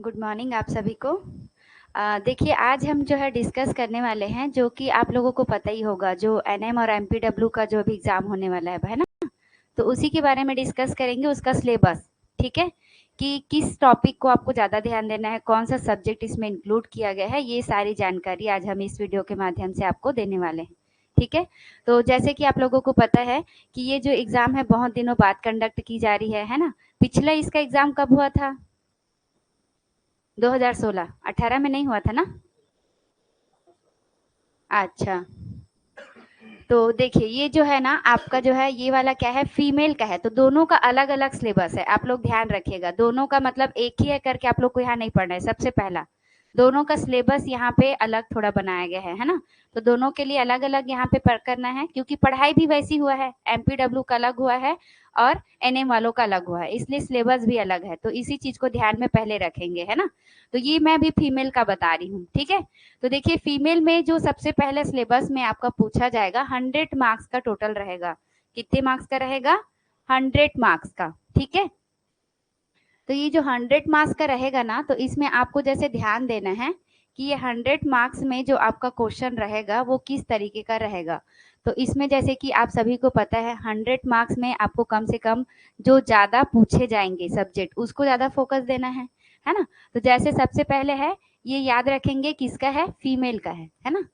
Good morning आप सभी को। देखिए आज हम जो है डिस्कस करने वाले हैं जो कि आप लोगों को पता ही होगा, जो एनएम और एमपीडब्ल्यू का जो भी एग्जाम होने वाला है ना, तो उसी के बारे में डिस्कस करेंगे, उसका सिलेबस। ठीक है, कि किस टॉपिक को आपको ज़्यादा ध्यान देना है, कौन सा सब्जेक्ट इसमें इंक्लूड किया गया है, ये सारी जानकारी आज हम इस वीडियो के माध्यम से आपको देने वाले हैं। ठीक है, तो जैसे कि आप लोगों को पता है कि ये जो एग्ज़ाम है बहुत दिनों बाद कंडक्ट की जा रही है ना। पिछला इसका एग्ज़ाम कब हुआ था? 2016, 18 में नहीं हुआ था ना? अच्छा, तो देखिए ये जो है ना आपका जो है ये वाला क्या है, फीमेल का है, तो दोनों का अलग अलग सिलेबस है, आप लोग ध्यान रखिएगा। दोनों का मतलब एक ही है करके आप लोग को यहाँ नहीं पढ़ना है। सबसे पहला दोनों का सिलेबस यहाँ पे अलग थोड़ा बनाया गया है ना, तो दोनों के लिए अलग अलग यहाँ पे पर करना है, क्योंकि पढ़ाई भी वैसी हुआ है, एमपीडब्ल्यू का अलग हुआ है और एनएम वालों का अलग हुआ है, इसलिए सिलेबस भी अलग है। तो इसी चीज को ध्यान में पहले रखेंगे, है ना। तो ये मैं भी फीमेल का बता रही हूँ, ठीक है। तो देखिए फीमेल में जो सबसे पहले सिलेबस में आपका पूछा जाएगा 100 मार्क्स का टोटल रहेगा। कितने मार्क्स का रहेगा? 100 मार्क्स का, ठीक है। तो ये जो 100 मार्क्स का रहेगा ना, तो इसमें आपको जैसे ध्यान देना है कि ये 100 मार्क्स में जो आपका क्वेश्चन रहेगा वो किस तरीके का रहेगा। तो इसमें जैसे कि आप सभी को पता है 100 मार्क्स में आपको कम से कम जो ज्यादा पूछे जाएंगे सब्जेक्ट उसको ज्यादा फोकस देना है ना। तो जैसे सबसे पहले है, ये याद रखेंगे किसका है, फीमेल का है ना।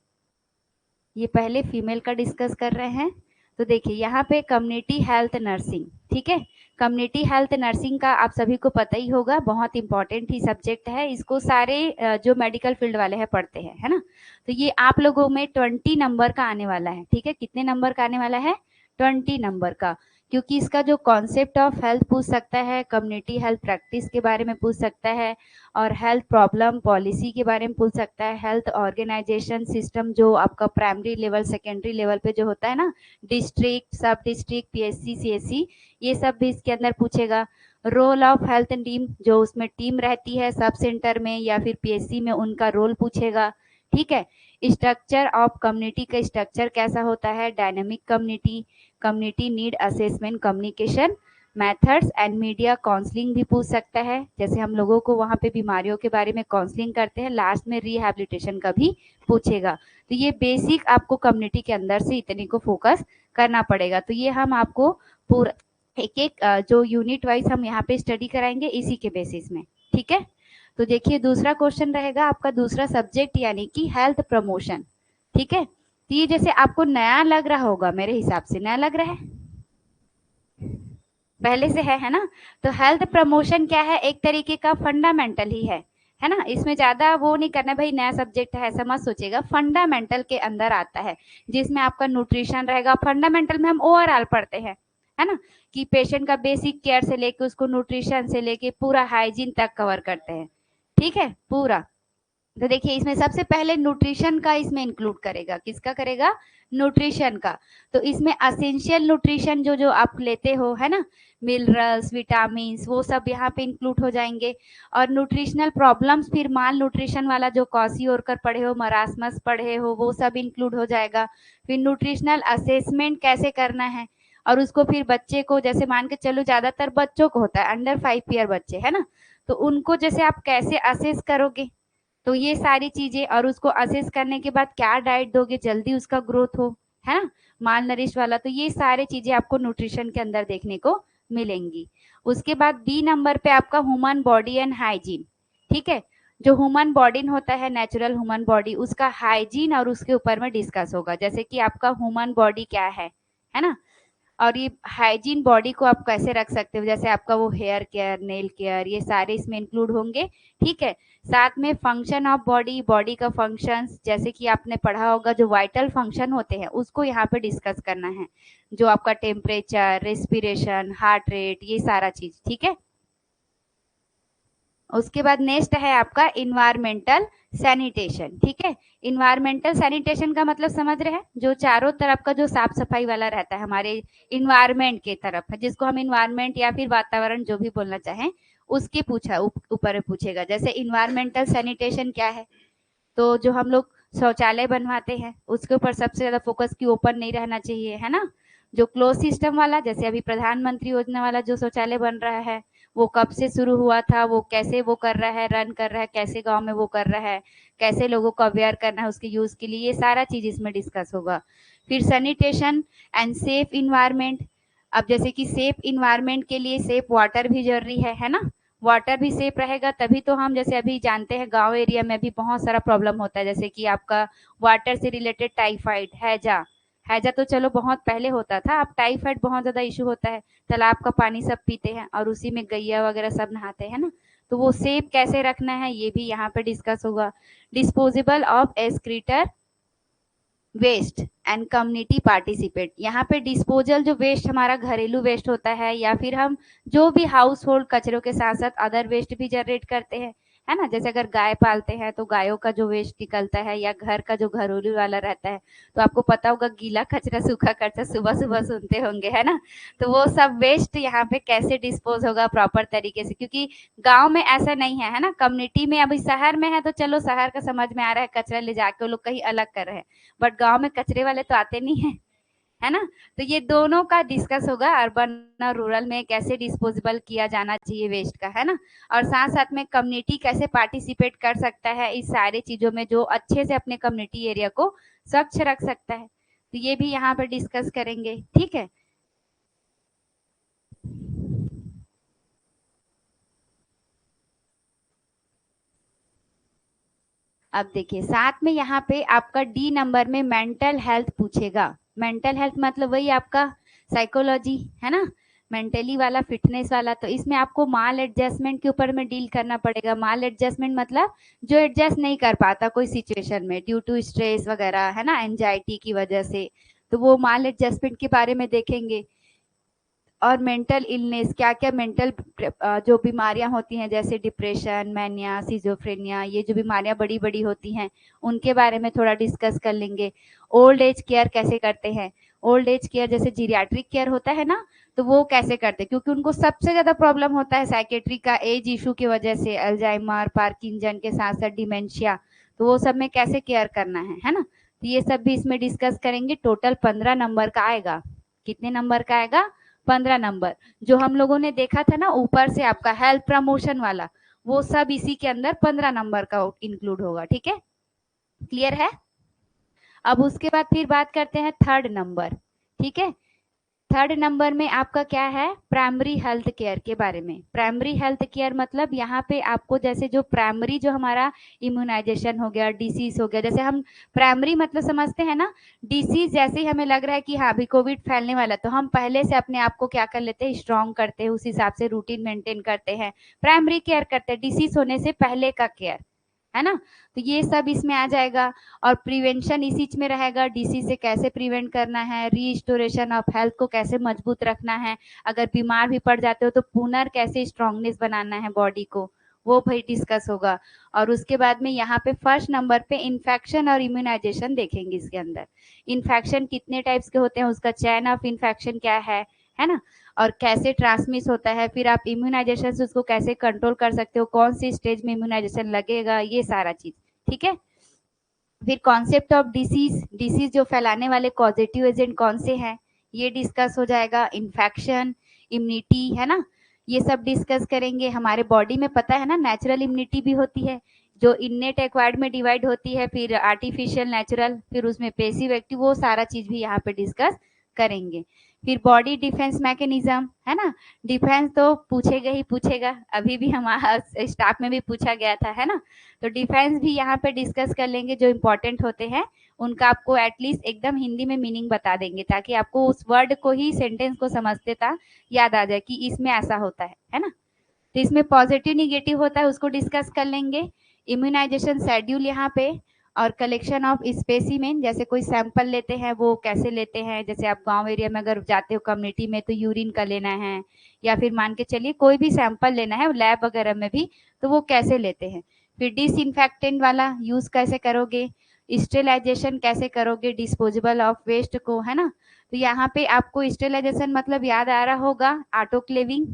ये पहले फीमेल का डिस्कस कर रहे हैं। तो देखिए यहाँ पे कम्युनिटी हेल्थ नर्सिंग, ठीक है। कम्युनिटी हेल्थ नर्सिंग का आप सभी को पता ही होगा, बहुत इंपॉर्टेंट ही सब्जेक्ट है, इसको सारे जो मेडिकल फील्ड वाले हैं पढ़ते हैं, है ना। तो ये आप लोगों में 20 नंबर का आने वाला है, ठीक है। कितने नंबर का आने वाला है? 20 नंबर का, क्योंकि इसका जो कॉन्सेप्ट ऑफ हेल्थ पूछ सकता है, कम्युनिटी हेल्थ प्रैक्टिस के बारे में पूछ सकता है, और हेल्थ प्रॉब्लम पॉलिसी के बारे में पूछ सकता है, हेल्थ ऑर्गेनाइजेशन सिस्टम जो आपका प्राइमरी लेवल सेकेंडरी लेवल पे जो होता है ना, डिस्ट्रिक्ट सब डिस्ट्रिक्ट पीएससी सीएससी, ये सब भी इसके अंदर पूछेगा। रोल ऑफ हेल्थ टीम, जो उसमें टीम रहती है सब सेंटर में या फिर पीएससी में, उनका रोल पूछेगा, ठीक है। स्ट्रक्चर ऑफ कम्युनिटी का स्ट्रक्चर कैसा होता है, dynamic community, community need assessment, communication methods and media counselling भी पूछ सकता है, जैसे हम लोगों को वहाँ पे बीमारियों के बारे में काउंसलिंग करते हैं, लास्ट में रिहैबिलिटेशन का भी पूछेगा। तो ये बेसिक आपको कम्युनिटी के अंदर से इतने को फोकस करना पड़ेगा। तो ये हम आपको पूरा एक एक जो यूनिट वाइज हम यहाँ पे स्टडी कराएंगे इसी के बेसिस में, ठीक है। तो देखिए दूसरा क्वेश्चन रहेगा आपका, दूसरा सब्जेक्ट यानी कि हेल्थ प्रमोशन, ठीक है। तो ये जैसे आपको नया लग रहा होगा, मेरे हिसाब से नया लग रहा है, पहले से है ना। तो हेल्थ प्रमोशन क्या है, एक तरीके का फंडामेंटल ही है ना। इसमें ज्यादा वो नहीं करना भाई नया सब्जेक्ट है ऐसा मत सोचिएगा, फंडामेंटल के अंदर आता है, जिसमें आपका न्यूट्रिशन रहेगा। फंडामेंटल में हम ओवरऑल पढ़ते हैं, है ना, कि पेशेंट का बेसिक केयर से लेके उसको न्यूट्रिशन से लेके पूरा हाइजीन तक कवर करते हैं, ठीक है पूरा। तो देखिए इसमें सबसे पहले न्यूट्रिशन का इसमें इंक्लूड करेगा, किसका करेगा? न्यूट्रिशन का। तो इसमें असेंशियल न्यूट्रिशन जो जो आप लेते हो, है ना, मिनरल्स विटामिन वो सब यहाँ पे इंक्लूड हो जाएंगे। और न्यूट्रिशनल प्रॉब्लम्स, फिर माल न्यूट्रिशन वाला जो कॉसी ओरकर पढ़े हो, मरासमस पढ़े हो, वो सब इंक्लूड हो जाएगा। फिर न्यूट्रिशनल असेसमेंट कैसे करना है, और उसको फिर बच्चे को, जैसे मान के चलो ज्यादातर बच्चों को होता है, अंडर 5 ईयर बच्चे, है ना, तो उनको जैसे आप कैसे असेस करोगे, तो ये सारी चीजें, और उसको असेस करने के बाद क्या डाइट दोगे जल्दी उसका ग्रोथ हो, है ना, माल नरिश वाला। तो ये सारी चीजें आपको न्यूट्रिशन के अंदर देखने को मिलेंगी। उसके बाद बी नंबर पे आपका ह्यूमन बॉडी एंड हाइजीन, ठीक है। जो ह्यूमन बॉडी होता है, नेचुरल ह्यूमन बॉडी, उसका हाइजीन और उसके ऊपर में डिस्कस होगा, जैसे कि आपका ह्यूमन बॉडी क्या है ना, और ये हाइजीन बॉडी को आप कैसे रख सकते हो, जैसे आपका वो हेयर केयर नेल केयर, ये सारे इसमें इंक्लूड होंगे, ठीक है। साथ में फंक्शन ऑफ बॉडी, बॉडी का फंक्शंस, जैसे कि आपने पढ़ा होगा जो वाइटल फंक्शन होते हैं उसको यहाँ पे डिस्कस करना है, जो आपका टेम्परेचर, रेस्पिरेशन, हार्ट रेट, ये सारा चीज, ठीक है। उसके बाद नेक्स्ट है आपका इन्वायरमेंटल सैनिटेशन, ठीक है। इन्वायरमेंटल सैनिटेशन का मतलब समझ रहे हैं, जो चारों तरफ का जो साफ सफाई वाला रहता है हमारे इन्वायरमेंट के तरफ, जिसको हम इन्वायरमेंट या फिर वातावरण जो भी बोलना चाहें, उसके ऊपर पूछेगा। जैसे इन्वायरमेंटल सैनिटेशन क्या है, तो जो हम लोग शौचालय बनवाते हैं उसके ऊपर सबसे ज्यादा फोकस की ओपन नहीं रहना चाहिए, है ना। जो क्लोज सिस्टम वाला, जैसे अभी प्रधानमंत्री योजना वाला जो शौचालय बन रहा है, वो कब से शुरू हुआ था, वो कैसे वो कर रहा है, रन कर रहा है, कैसे गाँव में वो कर रहा है, कैसे लोगों को अवेयर करना है उसके यूज़ के लिए, ये सारा चीज़ इसमें डिस्कस होगा। फिर सैनिटेशन एंड सेफ एनवायरनमेंट। अब जैसे कि सेफ एनवायरनमेंट के लिए सेफ वाटर भी ज़रूरी है ना? वाटर भी सेफ रहेगा तभी तो हम जैसे अभी जानते हैं गाँव एरिया में भी बहुत सारा प्रॉब्लम होता है, जैसे कि आपका वाटर से रिलेटेड टाइफाइड, हैजा। हैजा तो चलो बहुत पहले होता था, अब टाइफाइड बहुत ज़्यादा इश्यू होता है। तालाब का पानी सब पीते हैं और उसी में गैया वगैरह सब नहाते हैं ना, तो वो सेफ कैसे रखना है ये भी यहाँ पे डिस्कस होगा। Disposable of excreta waste and community participate. यहाँ पे डिस्पोजल जो वेस्ट हमारा घरेलू वेस्ट होता है या फिर हम जो भी हाउस होल्ड कचरों के साथ साथ अदर वेस्ट भी जनरेट करते हैं, है ना? जैसे अगर गाय पालते हैं तो गायों का जो वेस्ट निकलता है या घर का जो घरेलू वाला रहता है, तो आपको पता होगा गीला कचरा सूखा कचरा सुबह सुबह सुनते होंगे, है ना? तो वो सब वेस्ट यहाँ पे कैसे डिस्पोज होगा प्रॉपर तरीके से, क्योंकि गांव में ऐसा नहीं है, है ना? कम्युनिटी में अभी शहर में है तो चलो शहर का समझ में आ रहा है, कचरा ले जाके वो लोग कहीं अलग कर रहे हैं, बट गांव में कचरे वाले तो आते नहीं है, है ना? तो ये दोनों का डिस्कस होगा, अर्बन और रूरल में कैसे डिस्पोजेबल किया जाना चाहिए वेस्ट का, है ना? और साथ साथ में कम्युनिटी कैसे पार्टिसिपेट कर सकता है इस सारे चीजों में, जो अच्छे से अपने कम्युनिटी एरिया को स्वच्छ रख सकता है, तो ये भी यहाँ पर डिस्कस करेंगे, ठीक है? अब देखिए साथ में यहाँ पे आपका डी नंबर में मेंटल हेल्थ पूछेगा। मेंटल हेल्थ मतलब वही आपका साइकोलॉजी, है ना? मेंटली वाला, फिटनेस वाला, तो इसमें आपको माल एडजस्टमेंट के ऊपर में डील करना पड़ेगा। माल एडजस्टमेंट मतलब जो एडजस्ट नहीं कर पाता कोई सिचुएशन में ड्यू टू स्ट्रेस वगैरह, है ना, एंजाइटी की वजह से, तो वो माल एडजस्टमेंट के बारे में देखेंगे। और मेंटल इलनेस, क्या क्या मेंटल जो बीमारियां होती हैं जैसे डिप्रेशन, मैनिया, सिजोफ्रेनिया, ये जो बीमारियां बड़ी बड़ी होती हैं उनके बारे में थोड़ा डिस्कस कर लेंगे। ओल्ड एज केयर कैसे करते हैं, ओल्ड एज केयर जैसे जीरियाट्रिक केयर होता है ना, तो वो कैसे करते हैं, क्योंकि उनको सबसे ज्यादा प्रॉब्लम होता है साइकेट्री का एज इशू की वजह से, अल्जाइमर, पार्किंसन के साथ साथ डिमेंशिया, तो वो सब में कैसे केयर करना है ना? तो ये सब भी इसमें डिस्कस करेंगे। टोटल 15 नंबर का आएगा। कितने नंबर का आएगा? 15 नंबर। जो हम लोगों ने देखा था ना ऊपर से आपका हेल्थ प्रमोशन वाला, वो सब इसी के अंदर 15 नंबर का इंक्लूड होगा, ठीक है? क्लियर है? अब उसके बाद फिर बात करते हैं थर्ड नंबर, ठीक है? थर्ड नंबर में आपका क्या है? प्राइमरी हेल्थ केयर के बारे में। प्राइमरी हेल्थ केयर मतलब यहाँ पे आपको जैसे जो प्राइमरी जो हमारा इम्यूनाइजेशन हो गया, डिसीज हो गया, जैसे हम प्राइमरी मतलब समझते हैं ना, डिसीज जैसे ही हमें लग रहा है कि हाँ अभी कोविड फैलने वाला, तो हम पहले से अपने आप को क्या कर लेते हैं, स्ट्रॉन्ग करते हैं, उस हिसाब से रूटीन मेंटेन करते हैं, प्राइमरी केयर करते हैं, डिसीज होने से पहले का केयर, है ना? तो ये सब इसमें आ जाएगा। और प्रिवेंशन इसी में रहेगा, डिसीज से कैसे प्रिवेंट करना है, रीस्टोरेशन ऑफ हेल्थ को कैसे मजबूत रखना है, अगर बीमार भी पड़ जाते हो तो पुनः कैसे स्ट्रांगनेस बनाना है बॉडी को, वो भी डिस्कस होगा। और उसके बाद में यहाँ पे फर्स्ट नंबर पे इन्फेक्शन और इम्यूनाइजेशन देखेंगे। इसके अंदर इन्फेक्शन कितने टाइप्स के होते हैं, उसका चैन ऑफ इन्फेक्शन क्या है ना, और कैसे ट्रांसमिट होता है, फिर आप इम्यूनाइजेशन से उसको कैसे कंट्रोल कर सकते हो, कौन सी स्टेज में इम्यूनाइजेशन लगेगा, ये सारा चीज, ठीक है? फिर कॉन्सेप्ट ऑफ डिसीज, डिसीज जो फैलाने वाले पॉजिटिव एजेंट कौन से हैं, ये डिस्कस हो जाएगा। इन्फेक्शन, इम्यूनिटी, है ना, ये सब डिस्कस करेंगे। हमारे बॉडी में पता है ना नेचुरल इम्यूनिटी भी होती है, जो इननेट एक्वायर्ड में डिवाइड होती है, फिर आर्टिफिशियल, नेचुरल, फिर उसमें पेसिव एक्टिव, वो सारा चीज भी यहाँ पे डिस्कस करेंगे। फिर बॉडी डिफेंस मैकेनिज्म, है ना, डिफेंस तो पूछेगा ही पूछेगा, अभी भी हमारा स्टाफ में भी पूछा गया था, है ना? तो डिफेंस भी यहाँ पे डिस्कस कर लेंगे, जो इम्पोर्टेंट होते हैं उनका आपको एटलीस्ट एकदम हिंदी में मीनिंग बता देंगे, ताकि आपको उस वर्ड को ही, सेंटेंस को समझते था याद आ जाए कि इसमें ऐसा होता है ना? तो इसमें पॉजिटिव निगेटिव होता है, उसको डिस्कस कर लेंगे। इम्यूनाइजेशन शेड्यूल यहाँ पे, और कलेक्शन ऑफ स्पेसिमेन, जैसे कोई सैंपल लेते हैं वो कैसे लेते हैं, जैसे आप गांव एरिया में अगर जाते हो कम्युनिटी में तो यूरिन का लेना है, या फिर मान के चलिए कोई भी सैंपल लेना है लैब वगैरह में भी, तो वो कैसे लेते हैं। फिर डिसइंफेक्टेंट वाला यूज कैसे करोगे, स्टेलाइजेशन कैसे करोगे डिस्पोजेबल ऑफ वेस्ट को, है ना? तो यहाँ पे आपको स्टेलाइजेशन मतलब याद आ रहा होगा, ऑटोक्लेविंग,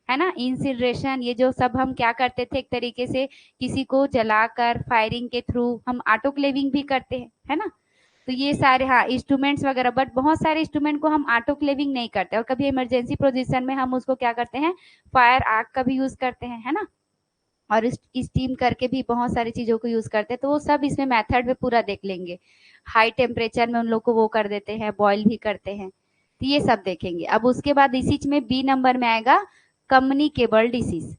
है ना, इंसिनरेशन, ये जो सब हम क्या करते थे, एक तरीके से किसी को जलाकर फायरिंग के थ्रू हम ऑटोक्लेविंग भी करते हैं, है ना? तो ये सारे हाँ इंस्ट्रूमेंट्स वगैरह, बट बहुत सारे इंस्ट्रूमेंट को हम ऑटोक्लेविंग नहीं करते, और कभी इमरजेंसी पोजीशन में हम उसको क्या करते हैं, फायर आग का भी यूज करते हैं, है ना, और स्टीम करके भी बहुत सारी चीजों को यूज करते हैं। तो वो सब इसमें मेथड में पूरा देख लेंगे। हाई टेम्परेचर में उन लोग को वो कर देते हैं, बॉईल भी करते हैं, तो ये सब देखेंगे। अब उसके बाद इसी में बी नंबर में आएगा कम्युनिकेबल डिसीज।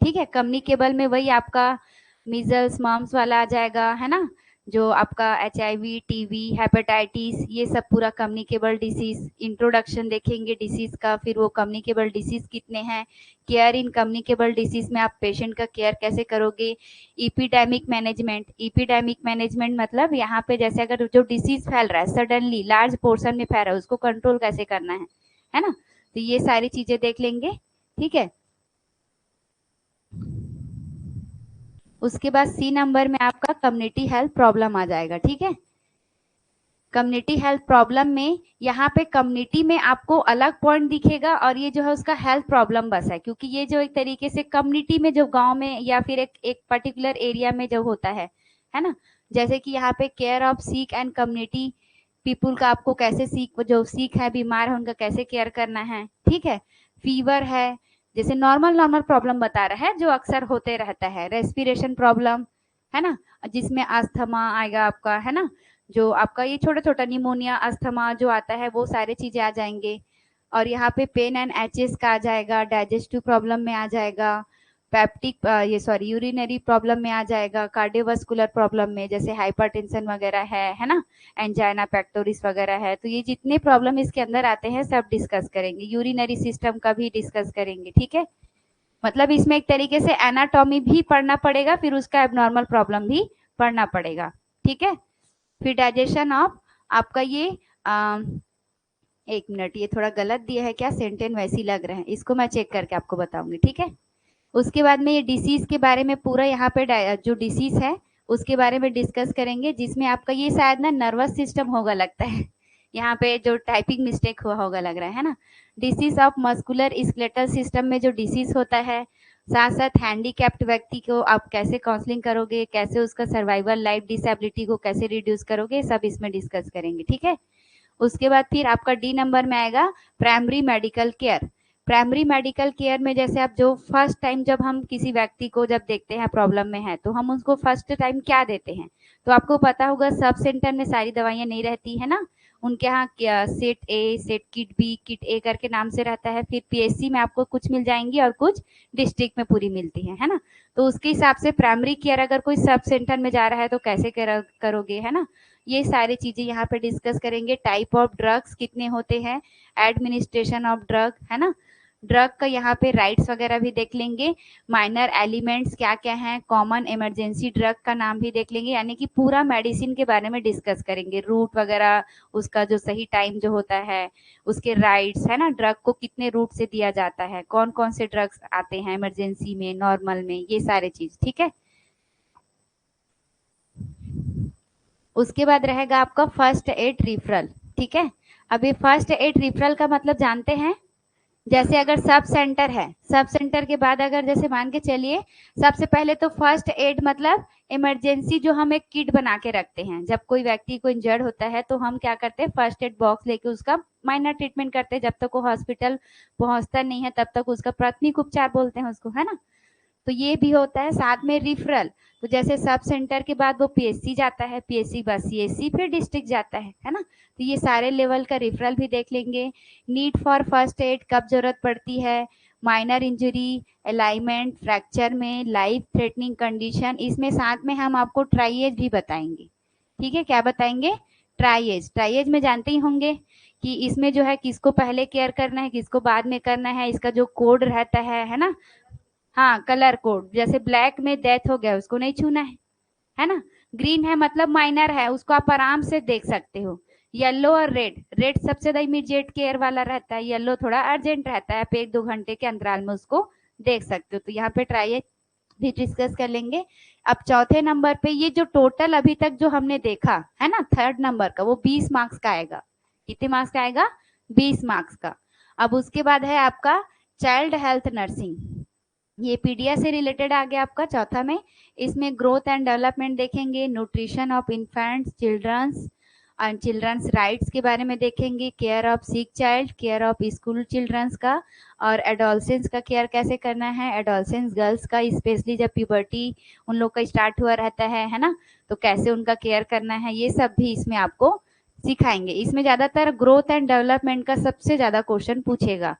ठीक है, कम्युनिकेबल में वही आपका मीजल्स मम्स वाला आ जाएगा, है ना, जो आपका HIV, टीबी, हेपेटाइटिस, ये सब पूरा कम्युनिकेबल डिसीज। इंट्रोडक्शन देखेंगे डिसीज का, फिर वो कम्युनिकेबल डिसीज कितने हैं, केयर इन कम्युनिकेबल डिसीज में आप पेशेंट का केयर कैसे करोगे, इपिडेमिक मैनेजमेंट। इपिडेमिक मैनेजमेंट मतलब यहाँ पे जैसे अगर जो डिसीज फैल रहा है सडनली लार्ज पोर्शन में फैल रहा है, उसको कंट्रोल कैसे करना है ना, तो ये सारी चीजें देख लेंगे। ठीक है, उसके बाद सी नंबर में आपका कम्युनिटी हेल्थ प्रॉब्लम आ जाएगा। ठीक है, कम्युनिटी हेल्थ प्रॉब्लम में यहाँ पे कम्युनिटी में आपको अलग पॉइंट दिखेगा, और ये जो है उसका हेल्थ प्रॉब्लम बस है, क्योंकि ये जो एक तरीके से कम्युनिटी में जो गांव में या फिर एक पर्टिकुलर एरिया में जो होता है ना, जैसे कि यहाँ पे care of sick and community people का आपको कैसे जो सिक है, बीमार है, उनका कैसे केयर करना है। ठीक है, फीवर है, जैसे नॉर्मल प्रॉब्लम बता रहा है जो अक्सर होते रहता है, रेस्पिरेशन प्रॉब्लम, है ना, जिसमें अस्थमा आएगा आपका, है ना, जो आपका ये छोटा छोटा निमोनिया अस्थमा जो आता है वो सारे चीजें आ जाएंगे। और यहाँ पे पेन एंड एचेस का आ जाएगा, डाइजेस्टिव प्रॉब्लम में आ जाएगा, पैप्टिक ये सॉरी यूरिनरी प्रॉब्लम में आ जाएगा, कार्डियोवास्कुलर प्रॉब्लम में जैसे हाइपरटेंशन वगैरह है ना, एंजाइना पेक्टोरिस वगैरह है। तो ये जितने प्रॉब्लम इसके अंदर आते हैं सब डिस्कस करेंगे, यूरिनरी सिस्टम का भी डिस्कस करेंगे। ठीक है, मतलब इसमें एक तरीके से एनाटॉमी भी पढ़ना पड़ेगा, फिर उसका एबनॉर्मल प्रॉब्लम भी पढ़ना पड़ेगा। ठीक है, फिर डाइजेशन ऑफ आपका ये एक मिनट, ये थोड़ा गलत दिया है क्या, सेंटेंस वैसी लग रहे हैं, इसको मैं चेक करके आपको बताऊंगी। ठीक है, उसके बाद में ये डिसीज के बारे में पूरा यहाँ पे जो डिसीज है उसके बारे में डिस्कस करेंगे, जिसमें आपका ये शायद ना नर्वस सिस्टम होगा लगता है यहाँ पे जो टाइपिंग मिस्टेक हुआ होगा लग रहा है ना। Disease of muscular skeletal system में जो डिसीज होता है, साथ साथ हैंडीकैप्ड व्यक्ति को आप कैसे काउंसलिंग करोगे, कैसे उसका सर्वाइवल लाइफ डिसेबिलिटी को कैसे रिड्यूस करोगे, सब इसमें डिस्कस करेंगे। ठीक है, उसके बाद फिर आपका डी नंबर में आएगा primary medical care. Primary medical care में जैसे आप जो फर्स्ट टाइम जब हम किसी व्यक्ति को जब देखते हैं प्रॉब्लम में है, तो हम उसको फर्स्ट टाइम क्या देते हैं, तो आपको पता होगा सब सेंटर में सारी दवाइयां नहीं रहती है ना, उनके यहाँ क्या set A, set kit B, kit A करके नाम से रहता है। फिर PSC में आपको कुछ मिल जाएंगी और कुछ डिस्ट्रिक्ट में पूरी मिलती है ना, तो उसके हिसाब से प्राइमरी केयर अगर कोई सब सेंटर में जा रहा है तो कैसे करोगे, है ना, ये सारी चीजें यहाँ पे डिस्कस करेंगे। टाइप ऑफ ड्रग्स कितने होते हैं, एडमिनिस्ट्रेशन ऑफ ड्रग, है ना, ड्रग का यहाँ पे राइट्स वगैरह भी देख लेंगे, माइनर एलिमेंट्स क्या क्या हैं, कॉमन इमरजेंसी ड्रग का नाम भी देख लेंगे, यानी कि पूरा मेडिसिन के बारे में डिस्कस करेंगे, रूट वगैरह, उसका जो सही टाइम जो होता है, उसके राइट्स, है ना, ड्रग को कितने रूट से दिया जाता है, कौन कौन से ड्रग्स आते हैं इमरजेंसी में, नॉर्मल में, ये सारे चीज। ठीक है, उसके बाद रहेगा आपका फर्स्ट एड रिफरल। ठीक है, अब ये फर्स्ट एड रिफरल का मतलब जानते हैं, जैसे अगर सब सेंटर है, सब सेंटर के बाद अगर जैसे मान के चलिए, सबसे पहले तो फर्स्ट एड मतलब इमरजेंसी जो हम एक किट बना के रखते हैं, जब कोई व्यक्ति को इंजर्ड होता है तो हम क्या करते हैं, फर्स्ट एड बॉक्स लेके उसका माइनर ट्रीटमेंट करते हैं, जब तक वो हॉस्पिटल पहुंचता नहीं है तब तक उसका प्राथमिक उपचार बोलते हैं उसको, है ना। तो ये भी होता है, साथ में रिफरल, तो जैसे सब सेंटर के बाद वो PSC जाता है, PSC बाद CSC फिर डिस्ट्रिक्ट जाता है ना, तो ये सारे लेवल का रिफरल भी देख लेंगे। नीड फॉर फर्स्ट एड कब जरूरत पड़ती है, माइनर इंजरी, अलाइनमेंट, फ्रैक्चर में, लाइफ थ्रेटनिंग कंडीशन, इसमें साथ में हम आपको ट्राइएज भी बताएंगे। ठीक है, क्या बताएंगे, ट्राइएज। ट्राइएज में जानते ही होंगे कि इसमें जो है किसको पहले केयर करना है, किसको बाद में करना है, इसका जो कोड रहता है ना, हाँ कलर कोड, जैसे ब्लैक में डेथ हो गया उसको नहीं छूना है ना, ग्रीन है मतलब माइनर है उसको आप आराम से देख सकते हो, येलो और रेड, रेड सबसे ज्यादा इमीडिएट केयर वाला रहता है, येलो थोड़ा अर्जेंट रहता है, आप 1-2 घंटे के अंतराल में उसको देख सकते हो। तो यहाँ पे ट्राई भी डिस्कस कर लेंगे। अब चौथे नंबर पे ये जो टोटल अभी तक जो हमने देखा है ना, थर्ड नंबर का, वो 20 मार्क्स का आएगा। कितने मार्क्स का आएगा, 20 मार्क्स का। अब उसके बाद है आपका चाइल्ड हेल्थ नर्सिंग, ये पीडिया से रिलेटेड आ गया आपका चौथा में। इसमें ग्रोथ एंड डेवलपमेंट देखेंगे, न्यूट्रिशन ऑफ इन्फेंट्स चिल्ड्रंस, और चिल्ड्रंस राइट्स के बारे में देखेंगे, care of sick child, care of school childrens का, और एडोलसेंस का केयर कैसे करना है, एडोलसेंस गर्ल्स का स्पेशली जब प्यूबर्टी उन लोग का स्टार्ट हुआ रहता है ना, तो कैसे उनका केयर करना है, ये सब भी इसमें आपको सिखाएंगे। इसमें ज़्यादातर ग्रोथ एंड डेवलपमेंट का सबसे ज़्यादा क्वेश्चन पूछेगा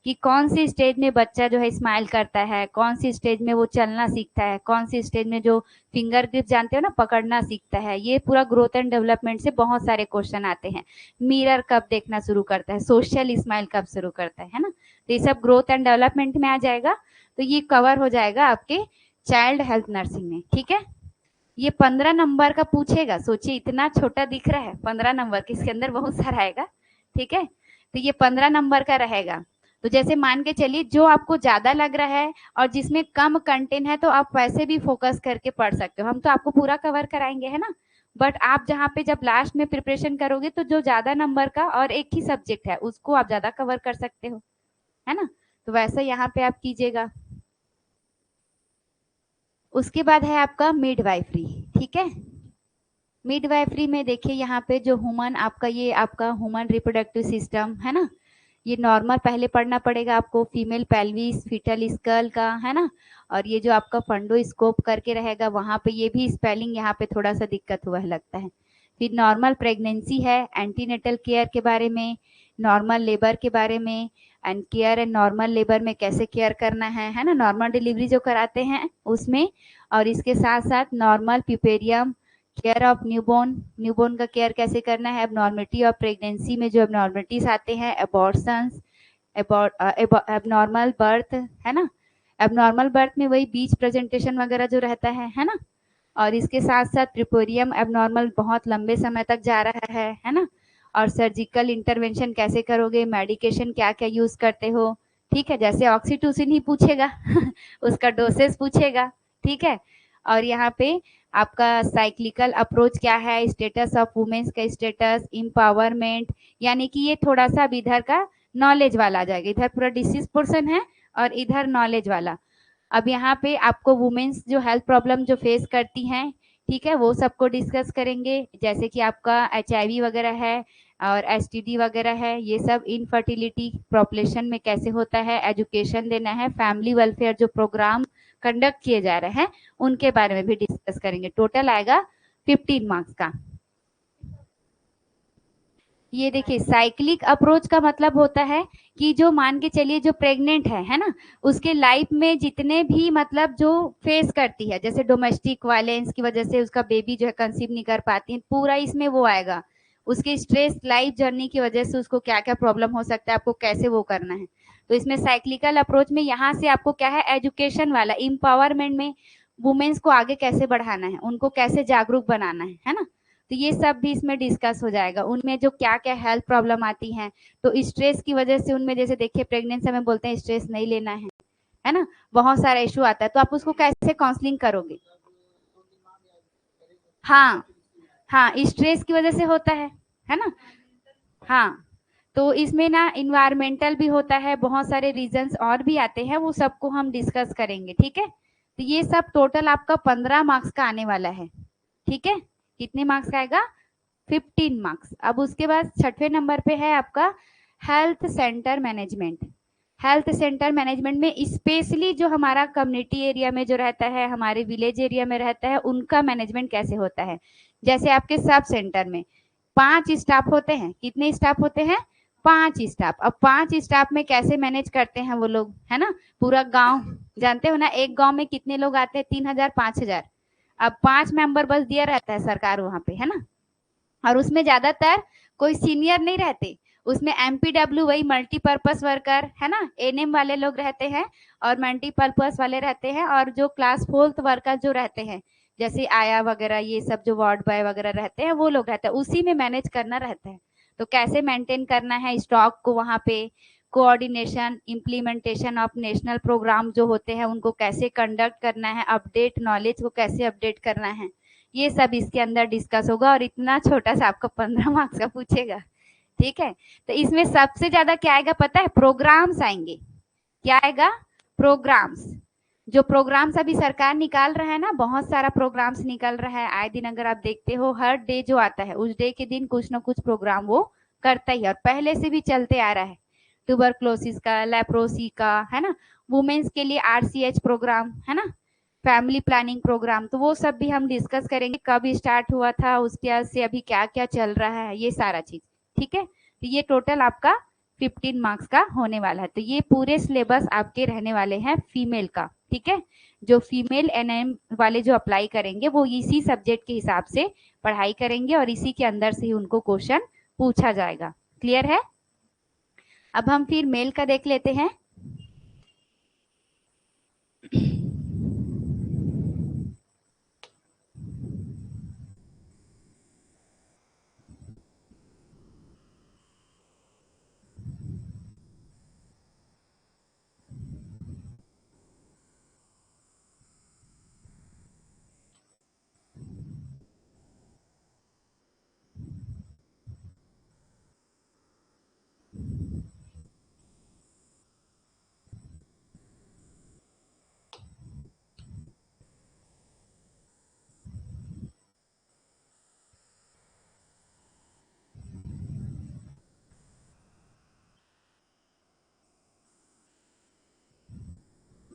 कि कौन सी स्टेज में बच्चा जो है स्माइल करता है, कौन सी स्टेज में वो चलना सीखता है, कौन सी स्टेज में जो फिंगर ग्रिप जानते हो ना पकड़ना सीखता है। ये पूरा ग्रोथ एंड डेवलपमेंट से बहुत सारे क्वेश्चन आते हैं। मिरर कब देखना शुरू करता है, सोशल स्माइल कब शुरू करता है ना, तो ये सब ग्रोथ एंड डेवलपमेंट में आ जाएगा। तो ये कवर हो जाएगा आपके चाइल्ड हेल्थ नर्सिंग में। ठीक है, ये 15 नंबर का पूछेगा। सोचिए इतना छोटा दिख रहा है, 15 नंबर के, इसके अंदर बहुत सारा आएगा। ठीक है, तो ये 15 नंबर का रहेगा। तो जैसे मान के चलिए जो आपको ज्यादा लग रहा है और जिसमें कम कंटेंट है तो आप वैसे भी फोकस करके पढ़ सकते हो। हम तो आपको पूरा कवर कराएंगे है ना, बट आप जहाँ पे जब लास्ट में प्रिपरेशन करोगे तो जो ज्यादा नंबर का और एक ही सब्जेक्ट है उसको आप ज्यादा कवर कर सकते हो, है ना, तो वैसा यहाँ पे आप कीजिएगा। उसके बाद है आपका मिडवाइफरी। ठीक है, मिडवाइफरी में देखिए यहाँ पे जो ह्यूमन आपका, ये आपका ह्यूमन रिप्रोडक्टिव सिस्टम है ना, ये नॉर्मल पहले पढ़ना पड़ेगा आपको, फीमेल पेल्विस, फीटल स्कल का है ना, और ये जो आपका फंडोस्कोप करके रहेगा वहाँ पे ये भी स्पेलिंग यहाँ पे थोड़ा सा दिक्कत हुआ है लगता है। फिर नॉर्मल प्रेगनेंसी है, एंटीनेटल केयर के बारे में, नॉर्मल लेबर के बारे में, and care and normal labour में कैसे केयर करना है ना, नॉर्मल डिलीवरी जो कराते हैं उसमें, और इसके साथ साथ normal puerperium, care of newborn, newborn का केयर कैसे करना है, एबनॉर्मलिटी ऑफ प्रेगनेंसी में जो एबनॉर्मलिटीज आते हैं, अबॉर्शंस, एबनॉर्मल बर्थ है ना, एबनॉर्मल बर्थ में वही बीच प्रेजेंटेशन वगैरह जो रहता है ना, और इसके साथ साथ ट्रिपोरियम एबनॉर्मल बहुत लंबे समय तक जा रहा है ना, और सर्जिकल इंटरवेंशन कैसे करोगे, मेडिकेशन क्या क्या यूज करते हो। ठीक है, जैसे ऑक्सीटोसिन ही पूछेगा उसका डोसेस पूछेगा। ठीक है, और यहाँ पे आपका साइक्लिकल अप्रोच क्या है, स्टेटस ऑफ वुमेन्स का स्टेटस, एम्पावरमेंट, यानी कि ये थोड़ा सा अब इधर का नॉलेज वाला आ जाएगा। इधर पूरा डिसीज पोर्शन है और इधर नॉलेज वाला। अब यहाँ पे आपको वुमेन्स जो हेल्थ प्रॉब्लम जो फेस करती हैं, ठीक है, वो सबको डिस्कस करेंगे, जैसे कि आपका HIV वगैरह है और STD वगैरह है, ये सब इनफर्टिलिटी पॉपुलेशन में कैसे होता है, एजुकेशन देना है, फैमिली वेलफेयर जो प्रोग्राम कंडक्ट किए जा रहे हैं उनके बारे में भी डिस्कस करेंगे। टोटल आएगा 15 मार्क्स का। ये देखिए साइक्लिक अप्रोच का मतलब होता है कि जो मान के चलिए जो प्रेग्नेंट है ना, उसके लाइफ में जितने भी मतलब जो फेस करती है, जैसे डोमेस्टिक वायलेंस की वजह से उसका बेबी जो है कंसीव नहीं कर पाती है, पूरा इसमें वो आएगा। उसके स्ट्रेस लाइफ जर्नी की वजह से उसको क्या क्या प्रॉब्लम हो सकता है, आपको कैसे वो करना है। तो इसमें साइक्लिकल अप्रोच में यहाँ से आपको क्या है, एजुकेशन वाला, एम्पावरमेंट में वुमेन्स को आगे कैसे बढ़ाना है, उनको कैसे जागरूक बनाना है ना, तो ये सब भी इसमें डिस्कस हो जाएगा। उनमें जो क्या क्या हेल्थ प्रॉब्लम आती हैं, तो स्ट्रेस की वजह से उनमें, जैसे देखिए प्रेगनेंसी में बोलते हैं स्ट्रेस नहीं लेना है ना, बहुत सारा इशू आता है, तो आप उसको कैसे काउंसलिंग करोगे। हाँ हाँ, स्ट्रेस की वजह से होता है ना। हाँ, तो इसमें ना इन्वायरमेंटल भी होता है, बहुत सारे रीजंस और भी आते हैं, वो सबको हम डिस्कस करेंगे। ठीक है, तो ये सब टोटल आपका 15 मार्क्स का आने वाला है। ठीक है, कितने मार्क्स का आएगा, 15 मार्क्स। अब उसके बाद 6वें नंबर पे है आपका health centre management. Health centre management में स्पेशली जो हमारा कम्युनिटी एरिया में जो रहता है, हमारे विलेज एरिया में रहता है, उनका मैनेजमेंट कैसे होता है। जैसे आपके सब सेंटर में 5 स्टाफ होते हैं, कितने स्टाफ होते हैं, 5 स्टाफ। अब 5 स्टाफ में कैसे मैनेज करते हैं वो लोग, है ना, पूरा गांव जानते हो ना, एक गांव में कितने लोग आते हैं, 3000 5000। अब 5 मेंबर बस दिया रहता है सरकार वहां पे, है ना, और उसमें ज्यादातर कोई सीनियर नहीं रहते, उसमें MPW वही मल्टीपर्पज वर्कर है ना, NM वाले लोग रहते हैं और मल्टीपर्पज वाले रहते हैं, और जो क्लास 4th वर्कर जो रहते हैं, जैसे आया वगैरह, ये सब जो वार्ड बॉय वगैरह रहते हैं वो लोग रहते हैं, उसी में मैनेज करना रहता है। तो कैसे मेंटेन करना है स्टॉक को वहां पे, coordination, implementation of national programme जो होते हैं उनको कैसे कंडक्ट करना है, अपडेट नॉलेज को कैसे अपडेट करना है, ये सब इसके अंदर डिस्कस होगा। और इतना छोटा सा आपको 15 मार्क्स का पूछेगा। ठीक है, तो इसमें सबसे ज्यादा क्या आएगा पता है, प्रोग्राम्स आएंगे। क्या आएगा, प्रोग्राम्स। जो प्रोग्राम्स अभी सरकार निकाल रहा है ना, बहुत सारा प्रोग्राम्स निकल रहा है आए दिन, अगर आप देखते हो हर डे जो आता है उस डे के दिन कुछ ना कुछ प्रोग्राम वो करता ही है, और पहले से भी चलते आ रहा है। ट्यूबरक्लोसिस का, लेप्रोसी का, है ना, वुमेन्स के लिए RCH प्रोग्राम, है ना, फैमिली प्लानिंग प्रोग्राम, तो वो सब भी हम डिस्कस करेंगे, कब स्टार्ट हुआ था, उसके बाद से अभी क्या क्या चल रहा है, ये सारा चीज। ठीक है, तो ये टोटल आपका 15 मार्क्स का होने वाला है। तो ये पूरे सिलेबस आपके रहने वाले हैं फीमेल का। ठीक है, जो फीमेल NM वाले जो अप्लाई करेंगे वो इसी सब्जेक्ट के हिसाब से पढ़ाई करेंगे और इसी के अंदर से ही उनको क्वेश्चन पूछा जाएगा। क्लियर है? अब हम फिर मेल का देख लेते हैं।